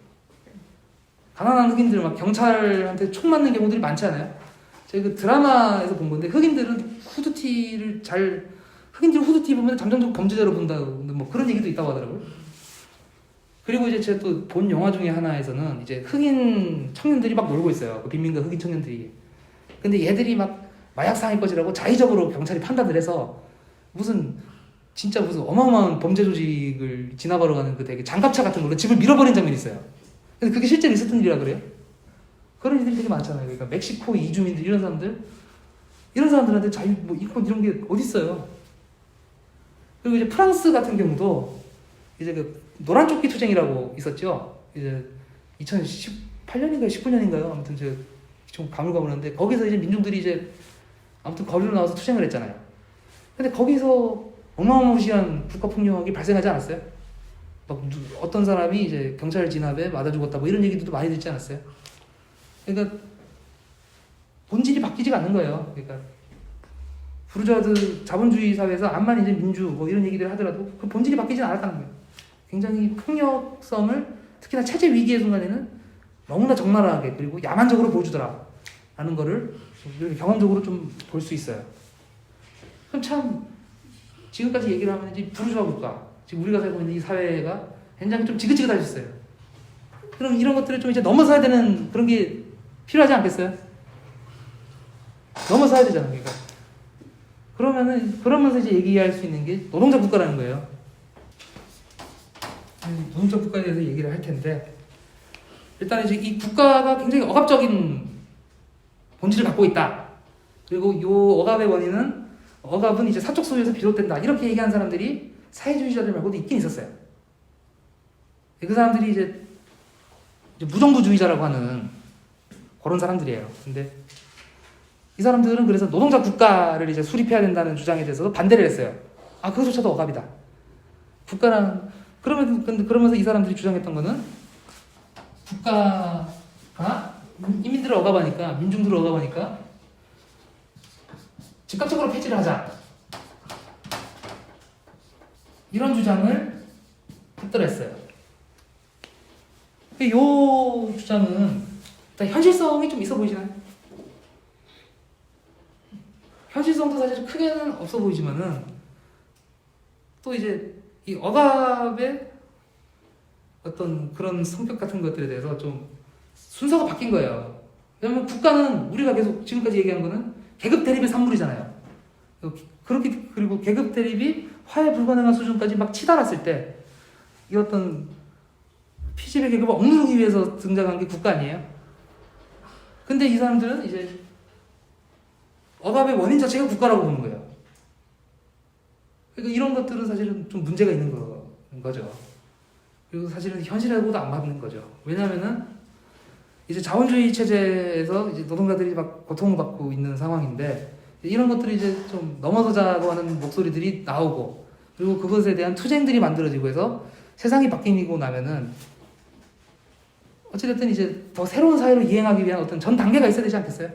막 경찰한테 총 맞는 경우들이 많지 않아요? 제가 그 드라마에서 본 건데 흑인들은 후드티 입으면 잠정적 범죄자로 본다고 뭐 그런 얘기도 있다고 하더라고요. 그리고 이제 제가 또 본 영화 중에 하나에서는 이제 흑인 청년들이 막 놀고 있어요. 그 빈민가 흑인 청년들이. 근데 얘들이 막 마약 상해거지라고 자의적으로 경찰이 판단을 해서 무슨 어마어마한 범죄 조직을 진압하러 가는 그 되게 장갑차 같은 걸로 집을 밀어버린 장면이 있어요. 근데 그게 실제로 있었던 일이라 그래요? 그런 일들이 되게 많잖아요. 그러니까 멕시코 이주민들 이런 사람들한테 자유 뭐 인권 이런 게 어디 있어요? 그리고 이제 프랑스 같은 경우도 이제 그 노란 조끼 투쟁이라고 있었죠. 이제 2018년인가요, 19년인가요? 아무튼 제가 좀 가물가물한데 거기서 이제 민중들이 이제 아무튼 거리로 나와서 투쟁을 했잖아요. 근데 거기서 어마어마시한 국가폭력이 발생하지 않았어요? 막 어떤 사람이 이제 경찰 진압에 맞아 죽었다 뭐 이런 얘기도 많이 듣지 않았어요? 그러니까 본질이 바뀌지가 않는 거예요. 그러니까 부르주아들 자본주의 사회에서 암만 이제 민주 뭐 이런 얘기를 하더라도 그 본질이 바뀌지 않았다는 거예요. 굉장히 폭력성을 특히나 체제 위기의 순간에는 너무나 적나라하게 그리고 야만적으로 보여주더라 라는 거를 경험적으로 좀 볼 수 있어요. 그럼 참 지금까지 얘기를 하면 이제 부르주아 국가 지금 우리가 살고 있는 이 사회가 굉장히 좀 지긋지긋하셨어요. 그럼 이런 것들을 좀 이제 넘어서야 되는 그런 게 필요하지 않겠어요? 넘어서야 되잖아요. 그러니까 그러면서 이제 얘기할 수 있는 게 노동자 국가라는 거예요. 노동적 국가에 대해서 얘기를 할 텐데 일단 이제 이 국가가 굉장히 억압적인 본질을 갖고 있다. 그리고 이 억압의 원인은 억압은 이제 사적 소유에서 비롯된다. 이렇게 얘기하는 사람들이 사회주의자들 말고도 있긴 있었어요. 그 사람들이 이제 무정부주의자라고 하는 그런 사람들이에요. 근데 이 사람들은 그래서 노동자 국가를 이제 수립해야 된다는 주장에 대해서도 반대를 했어요. 아, 그것조차도 억압이다. 국가랑 그러면서 이 사람들이 주장했던 거는 국가가 인민들을 억압하니까 민중들을 억압하니까 즉각적으로 폐지를 하자. 이런 주장을 했더랬어요. 이 주장은 일단 현실성이 좀 있어 보이시나요? 현실성도 사실 크게는 없어 보이지만은 또 이제 이 억압의 어떤 그런 성격 같은 것들에 대해서 좀 순서가 바뀐 거예요. 왜냐면 국가는 우리가 계속 지금까지 얘기한 거는 계급 대립의 산물이잖아요. 그리고 계급 대립이 화해 불가능한 수준까지 막 치달았을 때 이 어떤 피지배 계급을 억누르기 위해서 등장한 게 국가 아니에요? 근데 이 사람들은 이제 억압의 원인 자체가 국가라고 보는 거예요. 그러니까 이런 것들은 사실은 좀 문제가 있는 거죠. 그리고 사실은 현실하고도 안 맞는 거죠. 왜냐하면은 이제 자본주의 체제에서 이제 노동자들이 막 고통받고 있는 상황인데 이런 것들이 이제 좀 넘어서자고 하는 목소리들이 나오고 그리고 그것에 대한 투쟁들이 만들어지고 해서 세상이 바뀌고 나면은 어찌됐든 이제 더 새로운 사회로 이행하기 위한 어떤 전 단계가 있어야 되지 않겠어요?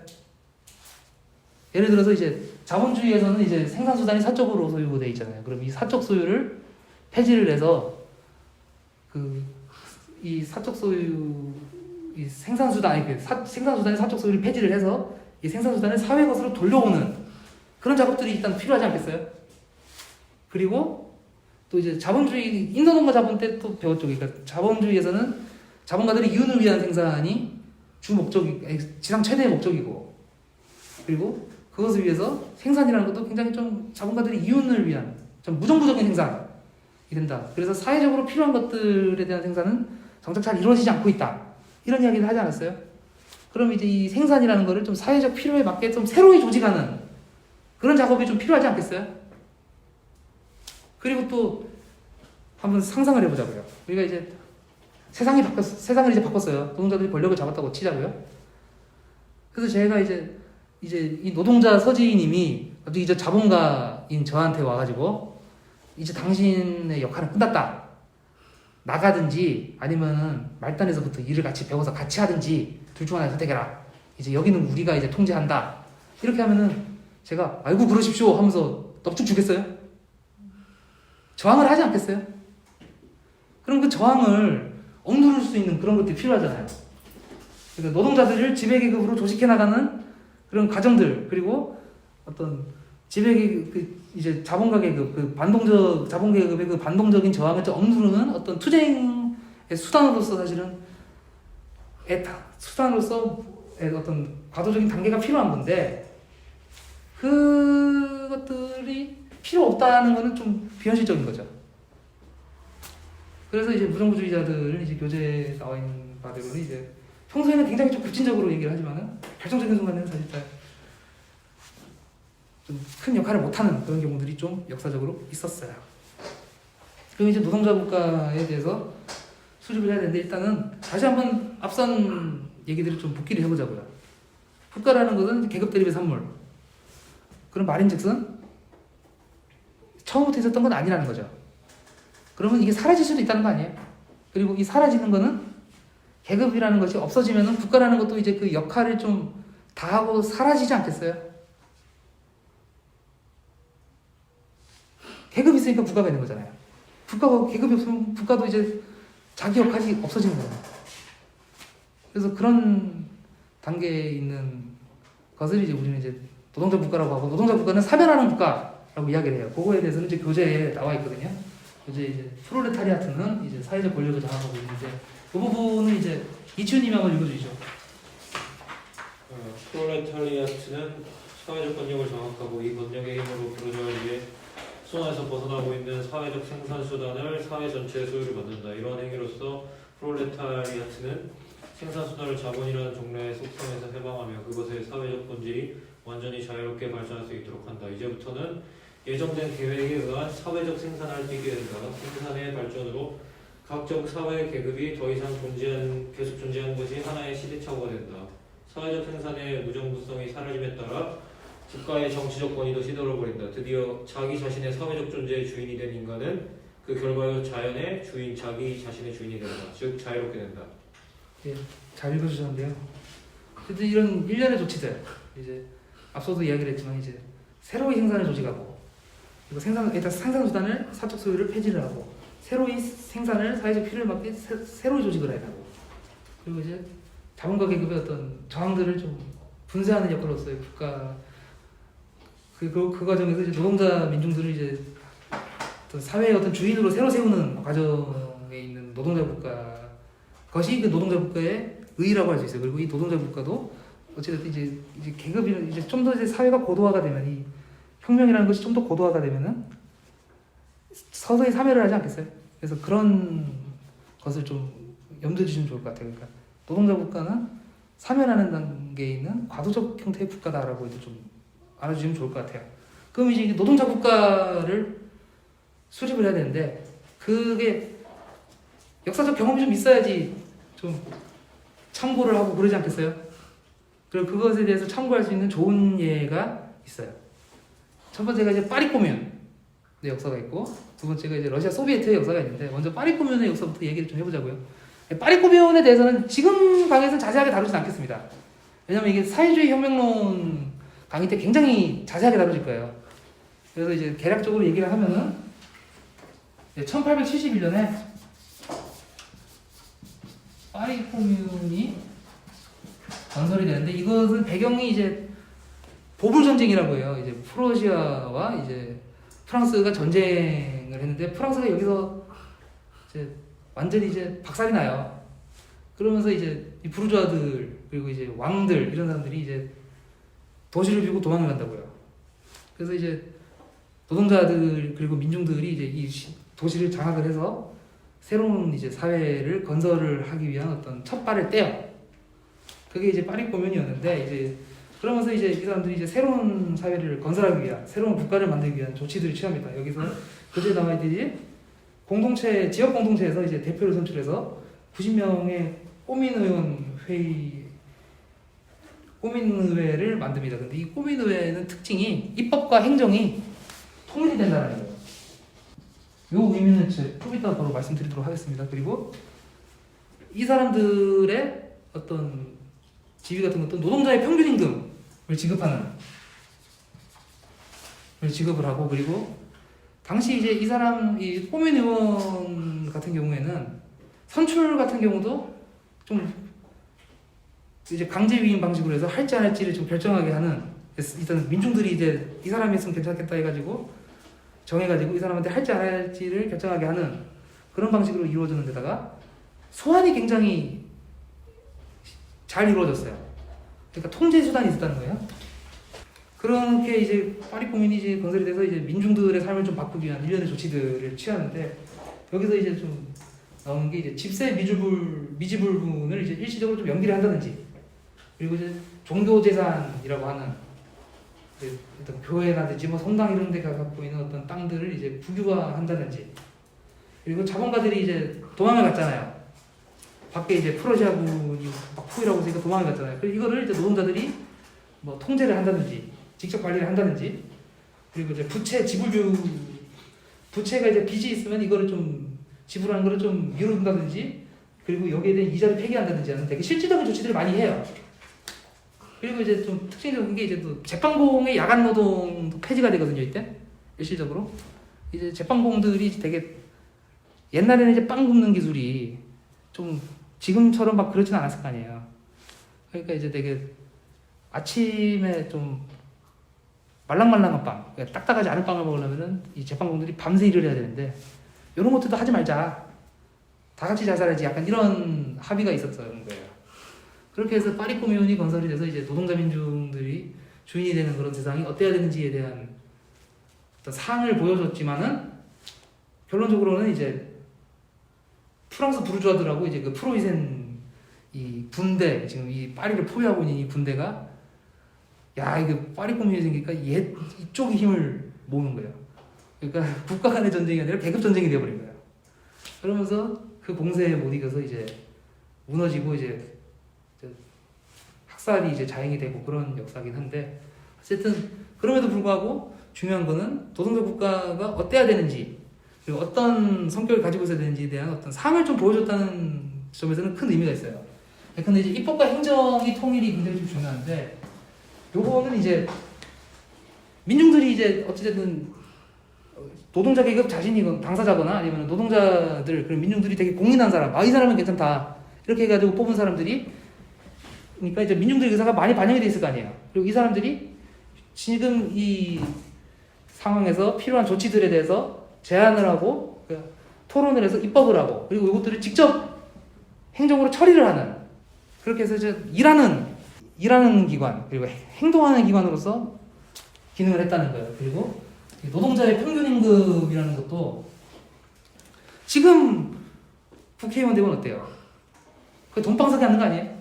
예를 들어서 이제 자본주의에서는 이제 생산수단이 사적으로 소유돼 있잖아요. 그럼 이 사적 소유를 폐지를 해서 이 사적 소유 이 생산수단의 사적 소유를 폐지를 해서 이 생산수단을 사회 것으로 돌려오는 그런 작업들이 일단 필요하지 않겠어요? 그리고 또 이제 자본주의 인도노동과 자본 때 또 배웠죠. 그러니까 자본주의에서는 자본가들의 이윤을 위한 생산이 지상 최대의 목적이고 그리고 그것을 위해서 생산이라는 것도 굉장히 좀 자본가들의 이윤을 위한 좀 무정부적인 생산이 된다. 그래서 사회적으로 필요한 것들에 대한 생산은 정작 잘 이루어지지 않고 있다. 이런 이야기를 하지 않았어요? 그럼 이제 이 생산이라는 거를 좀 사회적 필요에 맞게 좀 새로이 조직하는 그런 작업이 좀 필요하지 않겠어요? 그리고 또 한번 상상을 해보자고요. 우리가 이제 세상을 이제 바꿨어요. 노동자들이 권력을 잡았다고 치자고요. 그래서 제가 이제 이 노동자 서지희님이 이제 자본가인 저한테 와가지고 이제 당신의 역할은 끝났다. 나가든지 아니면 말단에서부터 일을 같이 배워서 같이 하든지 둘 중 하나 선택해라. 이제 여기는 우리가 이제 통제한다. 이렇게 하면은 제가 아이고 그러십시오 하면서 넙죽 주겠어요? 저항을 하지 않겠어요? 그럼 그 저항을 억누를 수 있는 그런 것들이 필요하잖아요. 그러니까 노동자들을 지배계급으로 조직해 나가는 그런 과정들 그리고 어떤 지배계급 이제 자본가 계급 자본계급의 그 반동적인 저항을 좀 억누르는 어떤 투쟁의 수단으로서 사실은 어떤 과도적인 단계가 필요한 건데 그것들이 필요 없다는 것은 좀 비현실적인 거죠. 그래서 이제 무정부주의자들은 이제 교재에 나와 있는 바대로는 이제 평소에는 굉장히 좀 급진적으로 얘기를 하지만은 결정적인 순간에는 사실 좀 큰 역할을 못하는 그런 경우들이 좀 역사적으로 있었어요. 그럼 이제 노동자 국가에 대해서 수립을 해야 되는데 일단은 다시 한번 앞선 얘기들을 좀 복기를 해보자고요. 국가라는 것은 계급 대립의 산물. 그런 말인즉슨 처음부터 있었던 건 아니라는 거죠. 그러면 이게 사라질 수도 있다는 거 아니에요? 그리고 이 사라지는 거는 계급이라는 것이 없어지면은 국가라는 것도 이제 그 역할을 좀 다하고 사라지지 않겠어요? 계급이 있으니까 국가가 있는 거잖아요. 계급이 없으면 국가도 이제 자기 역할이 없어지는 거예요. 그래서 그런 단계에 있는 것을 이제 우리는 이제 노동자 국가라고 하고 노동자 국가는 사변하는 국가라고 이야기를 해요. 그거에 대해서는 이제 교재에 나와 있거든요. 이제 프롤레타리아트는 이제 사회적 권력을 장악하고 있는데 그 부분은 이제 이춘님이 한번 읽어주시죠. 프롤레타리아트는 사회적 권력을 장악하고 이 권력의 힘으로 부르주아에 수원에서 벗어나고 있는 사회적 생산 수단을 사회 전체의 소유를 만든다. 이러한 행위로서 프롤레타리아트는 생산 수단을 자본이라는 종래의 속성에서 해방하며 그것의 사회적 본질이 완전히 자유롭게 발전할 수 있도록 한다. 이제부터는 예정된 계획에 의한 사회적 생산을 띠게 된다. 생산의 발전으로 각종 사회 계급이 더 이상 계속 존재하는 것이 하나의 시대착오가 된다. 사회적 생산의 무정부성이 사라짐에 따라 국가의 정치적 권위도 시들어버린다. 드디어 자기 자신의 사회적 존재의 주인이 된 인간은 그 결과로 자연의 주인, 자기 자신의 주인이 된다. 즉 자유롭게 된다. 예, 잘 읽어주셨는데요. 어쨌든 이런 일련의 조치들, 이제 앞서도 이야기를 했지만 이제 새로이 생산을 조직하고, 그리고 일단 생산 수단을 사적 소유를 폐지를 하고, 새로이 생산을 사회적 필요에 맞게 새로이 조직을 해야 하고, 그리고 이제 자본가 계급의 어떤 저항들을 좀 분쇄하는 역할로서의 국가 그 과정에서 이제 노동자 민중들을 이제 어떤 사회의 어떤 주인으로 새로 세우는 과정에 있는 노동자 국가, 그것이 그 노동자 국가의 의의라고 할 수 있어요. 그리고 이 노동자 국가도 어쨌든 이제 계급이 이제 좀 더 이제 사회가 고도화가 되면, 이 혁명이라는 것이 좀 더 고도화가 되면은 서서히 사멸을 하지 않겠어요? 그래서 그런 것을 좀 염두에 주시면 좋을 것 같아요. 그러니까 노동자 국가는 사멸하는 단계에 있는 과도적 형태의 국가다라고 좀 알아주시면 좋을 것 같아요. 그럼 이제 노동자 국가를 수립을 해야 되는데, 그게 역사적 경험이 좀 있어야지 좀 참고를 하고 그러지 않겠어요? 그리고 그것에 대해서 참고할 수 있는 좋은 예가 있어요. 첫 번째가 이제 파리 코뮌의 역사가 있고, 두 번째가 이제 러시아 소비에트의 역사가 있는데, 먼저 파리 코뮌의 역사부터 얘기를 좀 해보자고요. 파리 코뮌에 대해서는 지금 강의에서는 자세하게 다루진 않겠습니다. 왜냐면 이게 사회주의 혁명론 강의 때 굉장히 자세하게 다뤄질 거예요. 그래서 이제 개략적으로 얘기를 하면은 1871년에 파리 코뮌이 건설이 되는데, 이것은 배경이 이제 보불 전쟁이라고 해요. 이제 프로시아와 이제 프랑스가 전쟁을 했는데, 프랑스가 여기서 이제 완전히 이제 박살이 나요. 그러면서 이제 이 부르주아들, 그리고 이제 왕들, 이런 사람들이 이제 도시를 비우고 도망을 간다고요. 그래서 이제 노동자들 그리고 민중들이 이제 이 도시를 장악을 해서 새로운 이제 사회를 건설을 하기 위한 어떤 첫 발을 떼요. 그게 이제 파리 코뮌이었는데, 이제 그러면서 이제 이 사람들이 이제 새로운 사회를 건설하기 위한, 새로운 국가를 만들기 위한 조치들을 취합니다. 여기서 교재에 나와 있듯이 공동체, 지역 공동체에서 이제 대표를 선출해서 90명의 꼬민의회를 만듭니다. 근데 이 꼬민의회는 특징이 입법과 행정이 통일이 된다는 거예요. 요 의미는 좀 이따 바로 말씀드리도록 하겠습니다. 그리고 이 사람들의 어떤 지위 같은 것도 노동자의 평균 임금을 지급을 하고, 그리고 당시 이제 이 꼬민 의원 같은 경우에는 선출 같은 경우도 좀 이제 강제 위임 방식으로 해서 할지 안 할지를 좀 결정하게 하는, 일단 민중들이 이제 이 사람이 있으면 괜찮겠다 해가지고 정해가지고 이 사람한테 할지 안 할지를 결정하게 하는 그런 방식으로 이루어지는 데다가 소환이 굉장히 잘 이루어졌어요. 그러니까 통제 수단이 있었다는 거예요. 그렇게 이제 파리 코뮌이 이제 건설이 돼서 이제 민중들의 삶을 좀 바꾸기 위한 일련의 조치들을 취하는데, 여기서 이제 좀 나오는 게 이제 집세 미지불분을 이제 일시적으로 좀 연기를 한다든지, 그리고 이제 종교재산이라고 하는 어떤 교회라든지 뭐 성당 이런 데가 갖고 있는 어떤 땅들을 이제 국유화한다든지, 그리고 자본가들이 이제 도망을 갔잖아요. 밖에 이제 프로시아군이 막 포위라고 해서 도망을 갔잖아요. 그래서 이거를 이제 노동자들이 뭐 통제를 한다든지, 직접 관리를 한다든지, 그리고 이제 부채가 이제 빚이 있으면 이거를 좀 지불하는 거를 좀 미룬다든지, 그리고 여기에 대한 이자를 폐기한다든지 하는 되게 실질적인 조치들을 많이 해요. 그리고 이제 좀 특징적인 게 이제 또 제빵공의 야간 노동도 폐지가 되거든요. 이때 일시적으로 이제 제빵공들이 되게 옛날에는 이제 빵 굽는 기술이 좀 지금처럼 막 그렇진 않았을 거 아니에요. 그러니까 이제 되게 아침에 좀 말랑말랑한 빵, 그러니까 딱딱하지 않은 빵을 먹으려면은 이 제빵공들이 밤새 일을 해야 되는데, 이런 것들도 하지 말자, 다 같이 잘 살아야지, 약간 이런 합의가 있었던 거예요. 그렇게 해서 파리 코뮌이 건설이 돼서 이제 노동자 민중들이 주인이 되는 그런 세상이 어때야 되는지에 대한 어떤 상을 보여줬지만은 결론적으로는 이제 프랑스 부르주아들하고 이제 그 프로이센 이 군대 지금 이 파리를 포위하고 있는 이 군대가 야 이거 파리 공민이 생기니까 이쪽이 힘을 모으는 거예요. 그러니까 국가 간의 전쟁이 아니라 계급 전쟁이 되어버린 거예요. 그러면서 그 공세에 못 이겨서 이제 무너지고 이제 학살이 이제 자행이 되고 그런 역사긴 한데 어쨌든 그럼에도 불구하고 중요한 거는 도덕적 국가가 어때야 되는지 그리고 어떤 성격을 가지고 있어야 되는지에 대한 어떤 상을 좀 보여줬다는 점에서는 큰 의미가 있어요. 근데 이제 입법과 행정의 통일이 굉장히 좀 중요한데 요거는 이제 민중들이 이제 어찌됐든 노동자 계급 자신이건 당사자거나 아니면 노동자들 그런 민중들이 되게 공인한 사람, 이 사람은 괜찮다 이렇게 해가지고 뽑은 사람들이 그러니까 이제 민중들의 의사가 많이 반영이 돼 있을 거 아니에요. 그리고 이 사람들이 지금 이 상황에서 필요한 조치들에 대해서 제안을 하고 토론을 해서 입법을 하고 그리고 이것들을 직접 행정으로 처리를 하는 그렇게 해서 이제 일하는 기관 그리고 행동하는 기관으로서 기능을 했다는 거예요. 그리고 노동자의 평균 임금이라는 것도 지금 국회의원 되면 어때요? 그 돈방석이 하는 거 아니에요?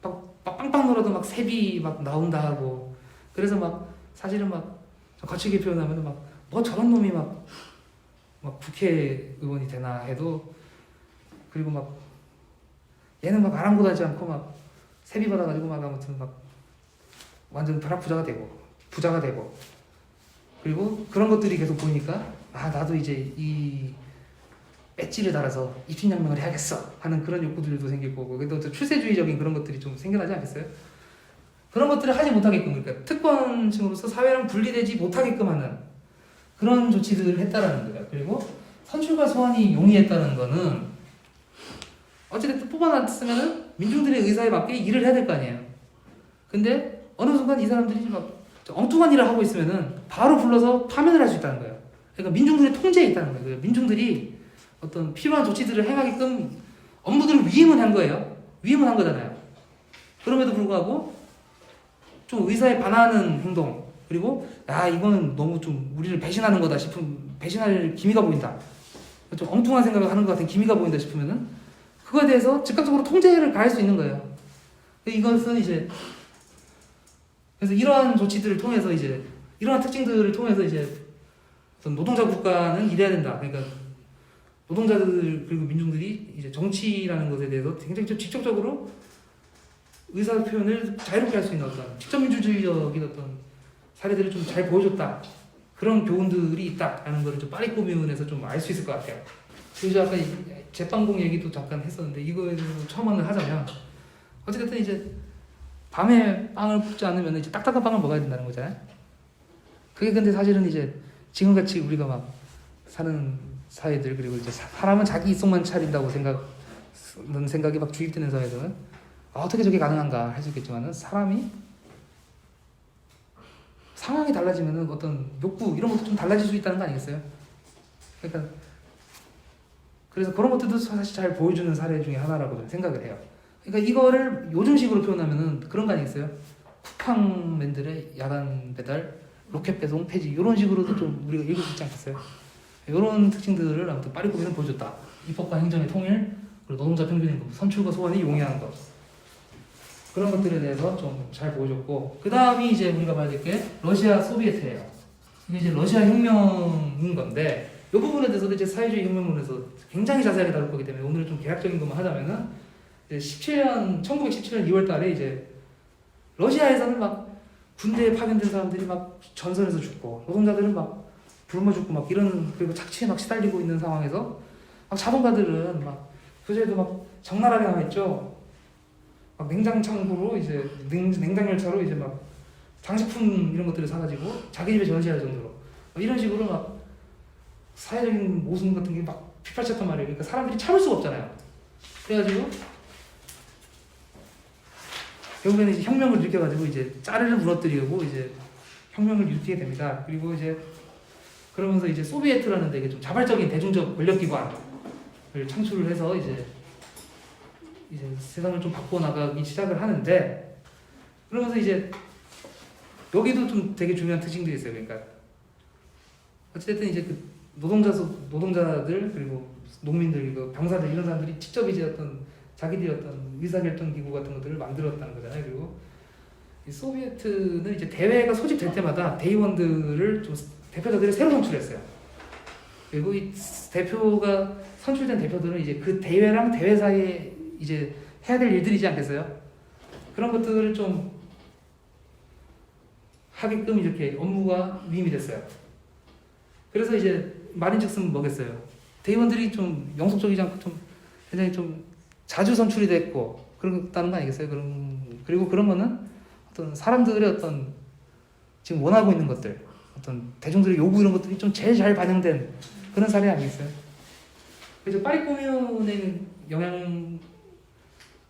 막 빵빵 놀아도 막 세비 막 나온다 하고 그래서 막 사실은 막 거칠게 표현하면 막 뭐 저런 놈이 막 국회의원이 되나 해도 그리고 막 얘는 막 아랑곳하지 않고 막 세비 받아가지고 막 아무튼 막 완전 벼락부자가 되고 그리고 그런 것들이 계속 보이니까 나도 이제 이 배지를 달아서 입신양명을 해야겠어 하는 그런 욕구들도 생기고 그래도 출세주의적인 그런 것들이 좀 생겨나지 않겠어요? 그런 것들을 하지 못하게끔 그러니까 특권층으로서 사회랑 분리되지 못하게끔 하는 그런 조치들을 했다라는 거예요. 그리고 선출과 소환이 용이했다는 거는 어찌됐든 뽑아놨으면은 민중들의 의사에 맞게 일을 해야 될 거 아니에요. 근데 어느 순간 이 사람들이 막 엉뚱한 일을 하고 있으면은 바로 불러서 파면을 할 수 있다는 거예요. 그러니까 민중들의 통제에 있다는 거예요. 민중들이 어떤 필요한 조치들을 행하게끔 업무들을 위임을 한 거예요. 위임을 한 거잖아요. 그럼에도 불구하고 좀 의사에 반하는 행동 그리고 이거는 너무 좀 우리를 배신하는 거다 싶으면 배신할 기미가 보인다. 좀 엉뚱한 생각을 하는 것 같은 기미가 보인다 싶으면은 그거에 대해서 즉각적으로 통제를 가할 수 있는 거예요. 이것은 이제 그래서 이러한 조치들을 통해서 이제 이러한 특징들을 통해서 이제 어떤 노동자 국가는 이래야 된다. 그러니까 노동자들 그리고 민중들이 이제 정치라는 것에 대해서 굉장히 좀 직접적으로 의사 표현을 자유롭게 할 수 있는 어떤 직접 민주주의적인 어떤 사례들을 좀 잘 보여줬다. 그런 교훈들이 있다라는 거를 좀 파리 코뮌에서 좀 알 수 있을 것 같아요. 그리고 아까 제빵공 얘기도 잠깐 했었는데 이거에 대해서 첨언을 하자면 어쨌든 이제 밤에 빵을 굽지 않으면 이제 딱딱한 빵을 먹어야 된다는 거잖아요. 그게 근데 사실은 이제 지금같이 우리가 막 사는 사회들 그리고 이제 사람은 자기 이속만 차린다고 생각이 막 주입되는 사회에서는 어떻게 저게 가능한가 할 수 있겠지만은 사람이 상황이 달라지면은 어떤 욕구 이런 것도 좀 달라질 수 있다는 거 아니겠어요? 그러니까 그래서 그런 것들도 사실 잘 보여주는 사례 중에 하나라고 저는 생각을 해요. 그러니까 이거를 요즘식으로 표현하면은 그런 거 아니겠어요? 쿠팡맨들의 야간 배달, 로켓 배송 폐지 이런 식으로도 좀 우리가 읽을 수 있지 않겠어요? 이런 특징들을 아무튼 파리 코뮌은 보여줬다. 입법과 행정의 통일, 그리고 노동자 평균임금, 선출과 소환이 용이한 것 그런 것들에 대해서 좀 잘 보여줬고 그 다음이 이제 우리가 봐야 될 게 러시아 소비에트예요. 이게 이제 러시아 혁명인 건데 이 부분에 대해서도 이제 사회주의 혁명론에서 굉장히 자세하게 다룰 거기 때문에 오늘 좀 개략적인 것만 하자면은 1917년 2월 달에 이제 러시아에서는 막 군대에 파견된 사람들이 막 전선에서 죽고 노동자들은 막 굶어 죽고 막 이런 그리고 착취에 막 시달리고 있는 상황에서 막 자본가들은 막 교재에도 막 적나라하게 나와 있죠. 막 냉장 창고로 이제 냉장 열차로 이제 막 장식품 이런 것들을 사가지고 자기 집에 전시할 정도로 이런 식으로 막 사회적인 모순 같은 게 막 휘발쳤단 말이에요. 그러니까 사람들이 참을 수가 없잖아요. 그래가지고 결국에는 이제 혁명을 일으켜가지고 이제 짜르를 무너뜨리고 이제 혁명을 일으키게 됩니다. 그리고 이제 그러면서 이제 소비에트라는 되게 좀 자발적인 대중적 권력기관을 창출을 해서 이제 세상을 좀 바꿔 나가기 시작을 하는데 그러면서 이제 여기도 좀 되게 중요한 특징들이 있어요. 그러니까 어쨌든 이제 그 노동자들 그리고 농민들, 그 병사들 이런 사람들이 직접 이제 어떤 자기들이 어떤 의사결정 기구 같은 것들을 만들었다는 거잖아요. 그리고 이 소비에트는 이제 대회가 소집될 때마다 대의원들을 좀 대표자들을 새로 선출했어요. 그리고 이 대표가 선출된 대표들은 이제 그 대회랑 대회 사이에 이제 해야 될 일들이지 않겠어요? 그런 것들을 좀 하게끔 이렇게 업무가 위임이 됐어요. 그래서 이제 말인즉슨 뭐겠어요? 대의원들이 좀 영속적이지 않고 좀 굉장히 좀 자주 선출이 됐고 그렇다는 거 아니겠어요? 그리고 그런 거는 어떤 사람들의 어떤 지금 원하고 있는 것들, 어떤 대중들의 요구 이런 것들이 좀 제일 잘 반영된 그런 사례 아니겠어요? 그래서 파리코뮌의 영향,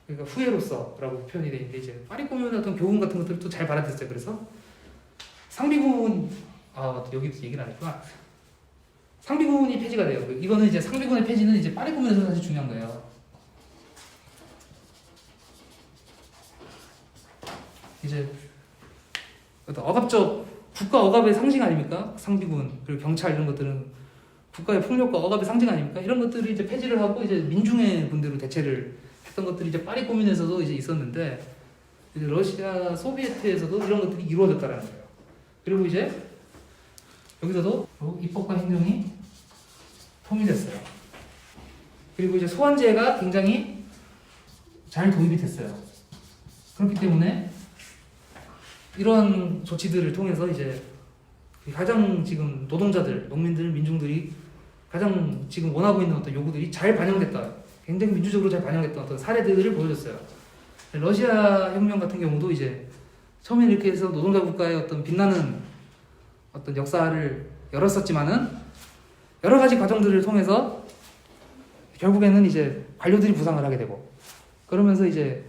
그러니까 후예로서라고 표현이 되어 있는데 이제 파리코뮌의 어떤 교훈 같은 것들을 또 잘 받아들였어요. 그래서 상비군, 여기도 얘기를 안 했구나. 상비군이 폐지가 돼요. 이거는 이제 상비군의 폐지는 이제 파리코뮌에서 사실 중요한 거예요. 이제 어떤 억압적 국가 억압의 상징 아닙니까? 상비군 그리고 경찰 이런 것들은 국가의 폭력과 억압의 상징 아닙니까? 이런 것들을 이제 폐지를 하고 이제 민중의 군대로 대체를 했던 것들이 이제 파리코뮌에서도 이제 있었는데 이제 러시아 소비에트에서도 이런 것들이 이루어졌다라는 거예요. 그리고 이제 여기서도 입법과 행정이 통일됐어요. 그리고 이제 소환제가 굉장히 잘 도입이 됐어요. 그렇기 때문에 이런 조치들을 통해서 이제 가장 지금 노동자들, 농민들, 민중들이 가장 지금 원하고 있는 어떤 요구들이 잘 반영됐다. 굉장히 민주적으로 잘 반영됐던 어떤 사례들을 보여줬어요. 러시아 혁명 같은 경우도 이제 처음에 이렇게 해서 노동자 국가의 어떤 빛나는 어떤 역사를 열었었지만은 여러 가지 과정들을 통해서 결국에는 이제 관료들이 부상을 하게 되고 그러면서 이제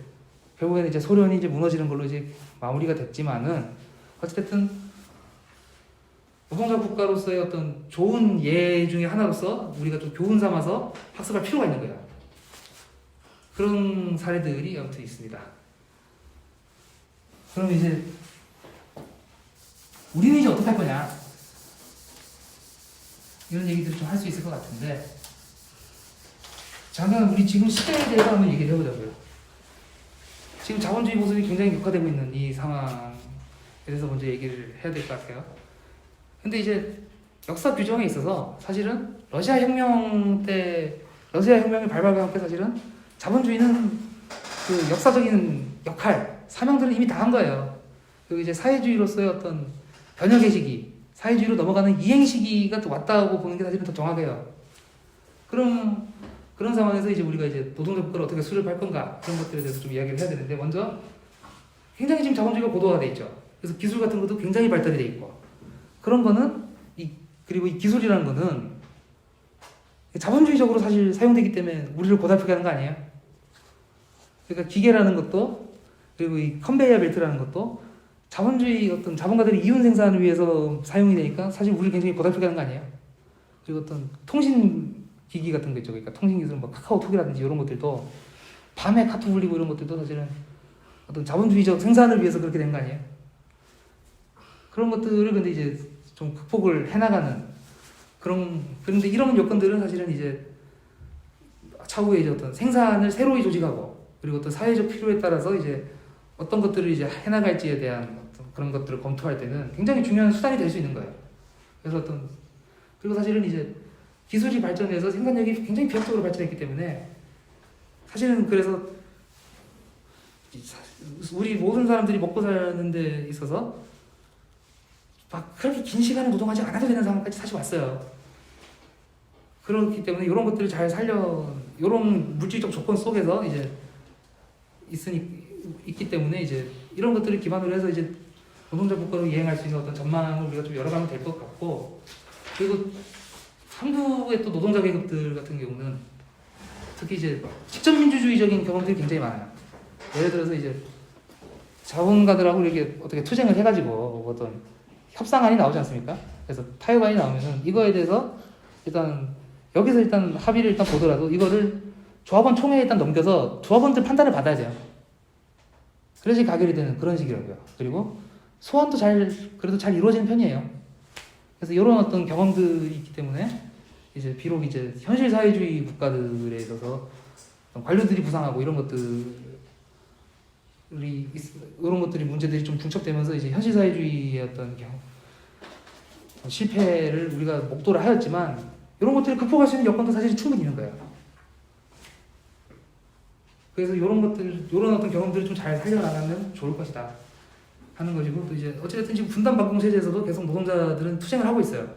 결국에는 이제 소련이 이제 무너지는 걸로 이제 마무리가 됐지만은 어쨌든 노동자 국가로서의 어떤 좋은 예 중에 하나로서 우리가 좀 교훈 삼아서 학습할 필요가 있는 거야. 그런 사례들이 아무튼 있습니다. 그럼 이제 우리는 이제 어떻게 할 거냐 이런 얘기들을 좀 할 수 있을 것 같은데 잠깐 우리 지금 시대에 대해서 한번 얘기를 해보자고요. 지금 자본주의 모습이 굉장히 격화되고 있는 이 상황에 대해서 먼저 얘기를 해야 될 것 같아요. 근데 이제 역사 규정에 있어서 사실은 러시아 혁명이 발발과 함께 사실은 자본주의는 그 역사적인 역할, 사명들을 이미 다 한 거예요. 그리고 이제 사회주의로서의 어떤 변혁의 시기, 사회주의로 넘어가는 이행 시기가 또 왔다고 보는 게 사실은 더 정확해요. 그런 상황에서 이제 우리가 이제 노동자 국가를 어떻게 수립할 건가 그런 것들에 대해서 좀 이야기를 해야 되는데 먼저 굉장히 지금 자본주의가 고도화돼 있죠. 그래서 기술 같은 것도 굉장히 발달이 돼 있고 그런 거는 그리고 이 기술이라는 거는 자본주의적으로 사실 사용되기 때문에 우리를 고달프게 하는 거 아니에요? 그러니까 기계라는 것도 그리고 이 컨베이어 벨트라는 것도 자본주의 어떤 자본가들이 이윤 생산을 위해서 사용이 되니까 사실 우리를 굉장히 고달프게 하는 거 아니에요? 그리고 어떤 통신 기기 같은 거 있죠. 그러니까 통신 기술 뭐 카카오톡이라든지 이런 것들도 밤에 카톡 울리고 이런 것들도 사실은 어떤 자본주의적 생산을 위해서 그렇게 된 거 아니에요? 그런 것들을 근데 이제 좀 극복을 해나가는 그런데 이런 요건들은 사실은 이제 차후에 이제 어떤 생산을 새로이 조직하고 그리고 어떤 사회적 필요에 따라서 이제 어떤 것들을 이제 해나갈지에 대한 어떤 그런 것들을 검토할 때는 굉장히 중요한 수단이 될 수 있는 거예요. 그래서 그리고 사실은 이제 기술이 발전해서 생산력이 굉장히 비약적으로 발전했기 때문에 사실은 그래서 우리 모든 사람들이 먹고 사는 데 있어서 막 그렇게 긴 시간을 노동하지 않아도 되는 상황까지 사실 왔어요. 그렇기 때문에 이런 것들을 잘 이런 물질적 조건 속에서 이제 있기 때문에 이제 이런 것들을 기반으로 해서 이제 노동자 국가로 이행할 수 있는 어떤 전망을 우리가 좀 열어가면 될 것 같고 그리고 한국의 또 노동자 계급들 같은 경우는 특히 이제 직접민주주의적인 경험들이 굉장히 많아요. 예를 들어서 이제 자본가들하고 이렇게 어떻게 투쟁을 해가지고 어떤 협상안이 나오지 않습니까? 그래서 타협안이 나오면은 이거에 대해서 여기서 일단 합의를 보더라도 이거를 조합원 총회에 일단 넘겨서 조합원들 판단을 받아야 돼요. 그래야지 가결이 되는 그런 식이라고요. 그리고 소환도 그래도 잘 이루어지는 편이에요. 그래서 이런 어떤 경험들이 있기 때문에 이제 비록 이제 현실 사회주의 국가들에 있어서 어떤 관료들이 부상하고 이런 것들이 문제들이 좀 중첩되면서 이제 현실 사회주의의 어떤 실패를 우리가 목도를 하였지만 이런 것들을 극복할 수 있는 여건도 사실 충분히 있는 거예요. 그래서 이런 어떤 경험들을 좀 잘 살려나가면 좋을 것이다 하는 것이고, 또 이제 어쨌든 지금 분단 반공 체제에서도 계속 노동자들은 투쟁을 하고 있어요.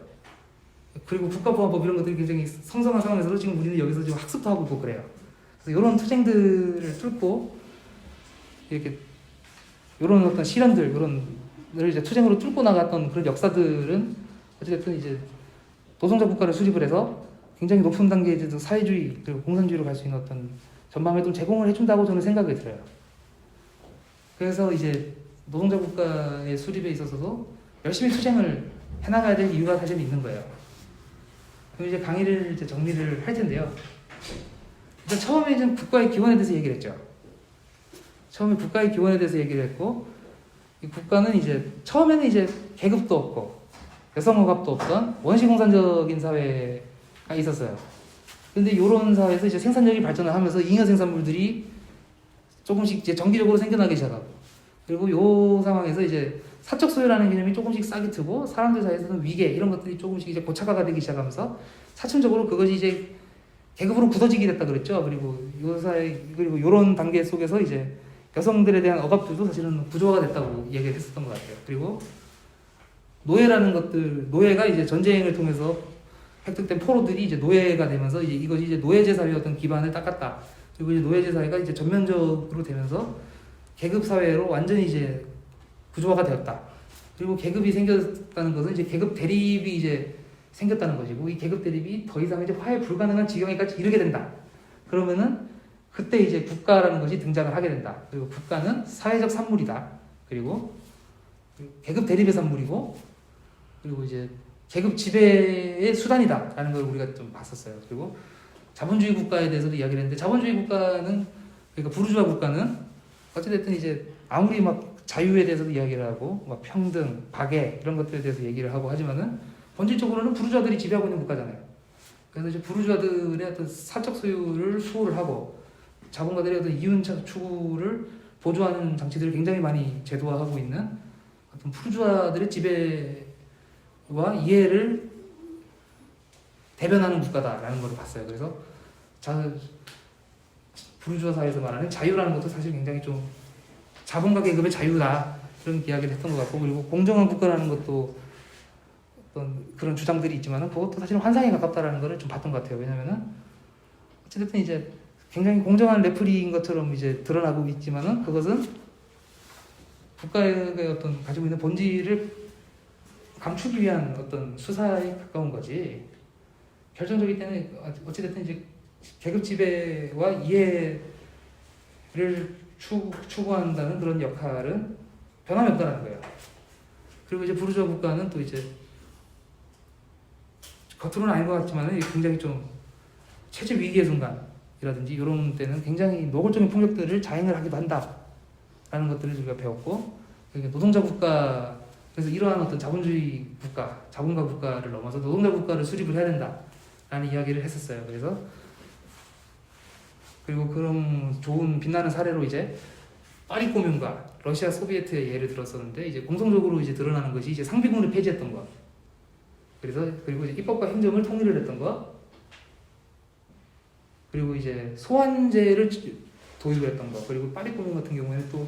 그리고 국가보안법 이런 것들이 굉장히 성성한 상황에서도 지금 우리는 여기서 지금 학습도 하고 있고 그래요. 그래서 이런 투쟁들을 뚫고 이렇게 이런 어떤 실현들, 이런을 이제 투쟁으로 뚫고 나갔던 그런 역사들은 어쨌든 이제 노동자 국가를 수립을 해서 굉장히 높은 단계의 이제 사회주의 그리고 공산주의로 갈 수 있는 어떤 전망을 좀 제공을 해준다고 저는 생각이 들어요. 그래서 이제 노동자 국가의 수립에 있어서도 열심히 투쟁을 해나가야 될 이유가 사실 있는 거예요. 그럼 이제 강의를 이제 정리를 할 텐데요. 일단 처음에 이제 국가의 기원에 대해서 얘기를 했죠. 처음에 국가의 기원에 대해서 얘기를 했고, 이 국가는 이제 처음에는 이제 계급도 없고 여성억압도 없던 원시공산적인 사회가 있었어요. 근데 이런 사회에서 이제 생산력이 발전을 하면서 잉여 생산물들이 조금씩 이제 정기적으로 생겨나기 시작하고, 그리고 이 상황에서 이제 사적 소유라는 개념이 조금씩 싹이 트고 사람들 사이에서는 위계 이런 것들이 조금씩 이제 고착화가 되기 시작하면서 사층적으로 그것이 이제 계급으로 굳어지게 됐다 그랬죠. 그리고 요 사회 그리고 이런 단계 속에서 이제 여성들에 대한 억압들도 사실은 구조화가 됐다고 얘기를 했었던 것 같아요. 그리고 노예라는 것들, 노예가 이제 전쟁을 통해서 획득된 포로들이 이제 노예가 되면서 이제 이것이 이제 노예제 사회의 어떤 기반을 닦았다. 그리고 이제 노예제 사회가 이제 전면적으로 되면서 계급 사회로 완전히 이제 구조화가 되었다. 그리고 계급이 생겼다는 것은 이제 계급 대립이 이제 생겼다는 것이고, 이 계급 대립이 더 이상 이제 화해 불가능한 지경에까지 이르게 된다. 그러면은 그때 이제 국가라는 것이 등장을 하게 된다. 그리고 국가는 사회적 산물이다. 그리고 계급 대립의 산물이고, 그리고 이제 계급 지배의 수단이다라는 걸 우리가 좀 봤었어요. 그리고 자본주의 국가에 대해서도 이야기를 했는데, 자본주의 국가는, 그러니까 부르주아 국가는 어찌됐든 이제 아무리 막 자유에 대해서도 이야기를 하고 막 평등, 박애 이런 것들에 대해서 얘기를 하고 하지만은 본질적으로는 부르주아들이 지배하고 있는 국가잖아요. 그래서 이제 부르주아들의 어떤 사적 소유를 수호를 하고 자본가들의 어떤 이윤 추구를 보조하는 장치들을 굉장히 많이 제도화하고 있는 어떤 부르주아들의 지배와 이해를 대변하는 국가다라는 걸 봤어요. 그래서 부르주아 사회에서 말하는 자유라는 것도 사실 굉장히 좀 자본가 계급의 자유다 그런 이야기를 했던 것 같고, 그리고 공정한 국가라는 것도 어떤 그런 주장들이 있지만은 그것도 사실 환상에 가깝다라는 거를 좀 봤던 것 같아요. 왜냐면은 어쨌든 이제 굉장히 공정한 레프리인 것처럼 이제 드러나고 있지만은 그것은 국가의 어떤 가지고 있는 본질을 감추기 위한 어떤 수사에 가까운 거지. 결정적일 때는 어찌됐든 이제 계급 지배와 이해를 추구한다는 그런 역할은 변함이 없다는 거예요. 그리고 이제 부르주아 국가는 또 이제 겉으로는 아닌 것 같지만 굉장히 좀 체제 위기의 순간이라든지 이런 때는 굉장히 노골적인 폭력들을 자행을 하기도 한다라는 것들을 우리가 배웠고, 노동자 국가, 그래서 이러한 어떤 자본주의 국가, 자본가 국가를 넘어서 노동자 국가를 수립을 해야 된다라는 이야기를 했었어요. 그래서 그리고 그런 좋은 빛나는 사례로 이제 파리 코뮌과 러시아 소비에트의 예를 들었었는데, 이제 공통적으로 이제 드러나는 것이 이제 상비군을 폐지했던 것, 그리고 이제 입법과 행정을 통일을 했던 것, 그리고 이제 소환제를 도입을 했던 것, 그리고 파리 코뮌 같은 경우에는 또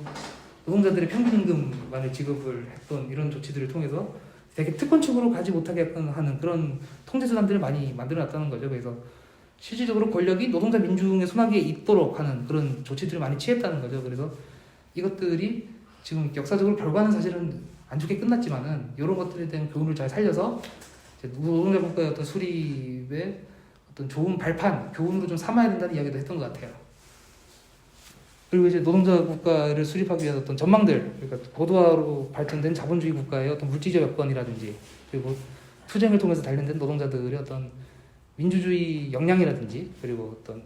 노동자들의 평균 임금만을 지급을 했던 이런 조치들을 통해서 되게 특권층으로 가지 못하게 하는 그런 통제 수단들을 많이 만들어놨다는 거죠. 그래서 실질적으로 권력이 노동자 민중의 손아귀에 있도록 하는 그런 조치들을 많이 취했다는 거죠. 그래서 이것들이 지금 역사적으로 결과는 사실은 안 좋게 끝났지만은 이런 것들에 대한 교훈을 잘 살려서 노동자 국가의 어떤 수립의 어떤 좋은 발판, 교훈으로 좀 삼아야 된다는 이야기도 했던 것 같아요. 그리고 이제 노동자 국가를 수립하기 위한 어떤 전망들, 그러니까 고도화로 발전된 자본주의 국가의 어떤 물질적 여건이라든지, 그리고 투쟁을 통해서 단련된 노동자들의 어떤 민주주의 역량이라든지, 그리고 어떤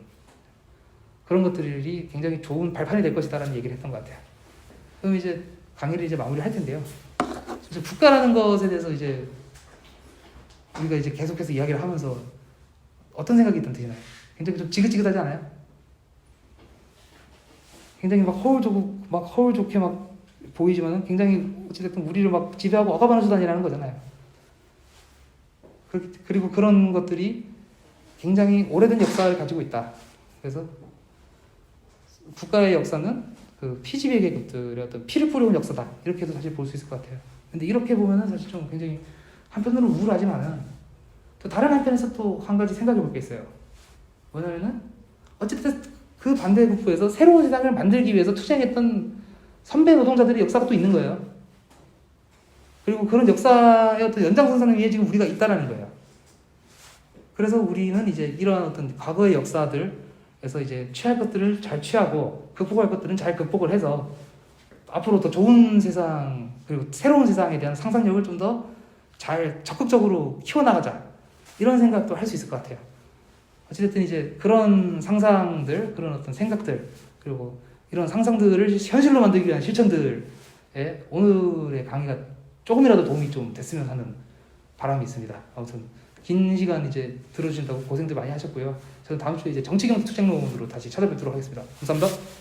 그런 것들이 굉장히 좋은 발판이 될 것이다라는 얘기를 했던 것 같아요. 그럼 이제 강의를 이제 마무리할 텐데요. 이제 국가라는 것에 대해서 이제 우리가 이제 계속해서 이야기를 하면서 어떤 생각이 드시나요? 굉장히 좀 지긋지긋하지 않아요? 굉장히 막 허울 좋게 막 보이지만은 굉장히 어찌됐든 우리를 막 지배하고 억압하는 수단이라는 거잖아요. 그리고 그런 것들이 굉장히 오래된 역사를 가지고 있다. 그래서 국가의 역사는 그 피지배 계급들의 어떤 피를 뿌려온 역사다. 이렇게도 사실 볼 수 있을 것 같아요. 근데 이렇게 보면은 사실 좀 굉장히 한편으로 우울하지만은 또 다른 한편에서 또 한 가지 생각해 볼 게 있어요. 뭐냐면은 어쨌든 그 반대급부에서 새로운 세상을 만들기 위해서 투쟁했던 선배 노동자들의 역사가 또 있는 거예요. 그리고 그런 역사의 어떤 연장선상 위에 지금 우리가 있다라는 거예요. 그래서 우리는 이제 이러한 어떤 과거의 역사들에서 이제 취할 것들을 잘 취하고 극복할 것들은 잘 극복을 해서 앞으로 더 좋은 세상 그리고 새로운 세상에 대한 상상력을 좀 더 잘 적극적으로 키워나가자 이런 생각도 할 수 있을 것 같아요. 어찌됐든 이제 그런 상상들, 그런 어떤 생각들 그리고 이런 상상들을 현실로 만들기 위한 실천들에 오늘의 강의가 조금이라도 도움이 좀 됐으면 하는 바람이 있습니다. 아무튼 긴 시간 이제 들어주신다고 고생들 많이 하셨고요. 저는 다음 주에 이제 정치경제 투쟁론으로 다시 찾아뵙도록 하겠습니다. 감사합니다.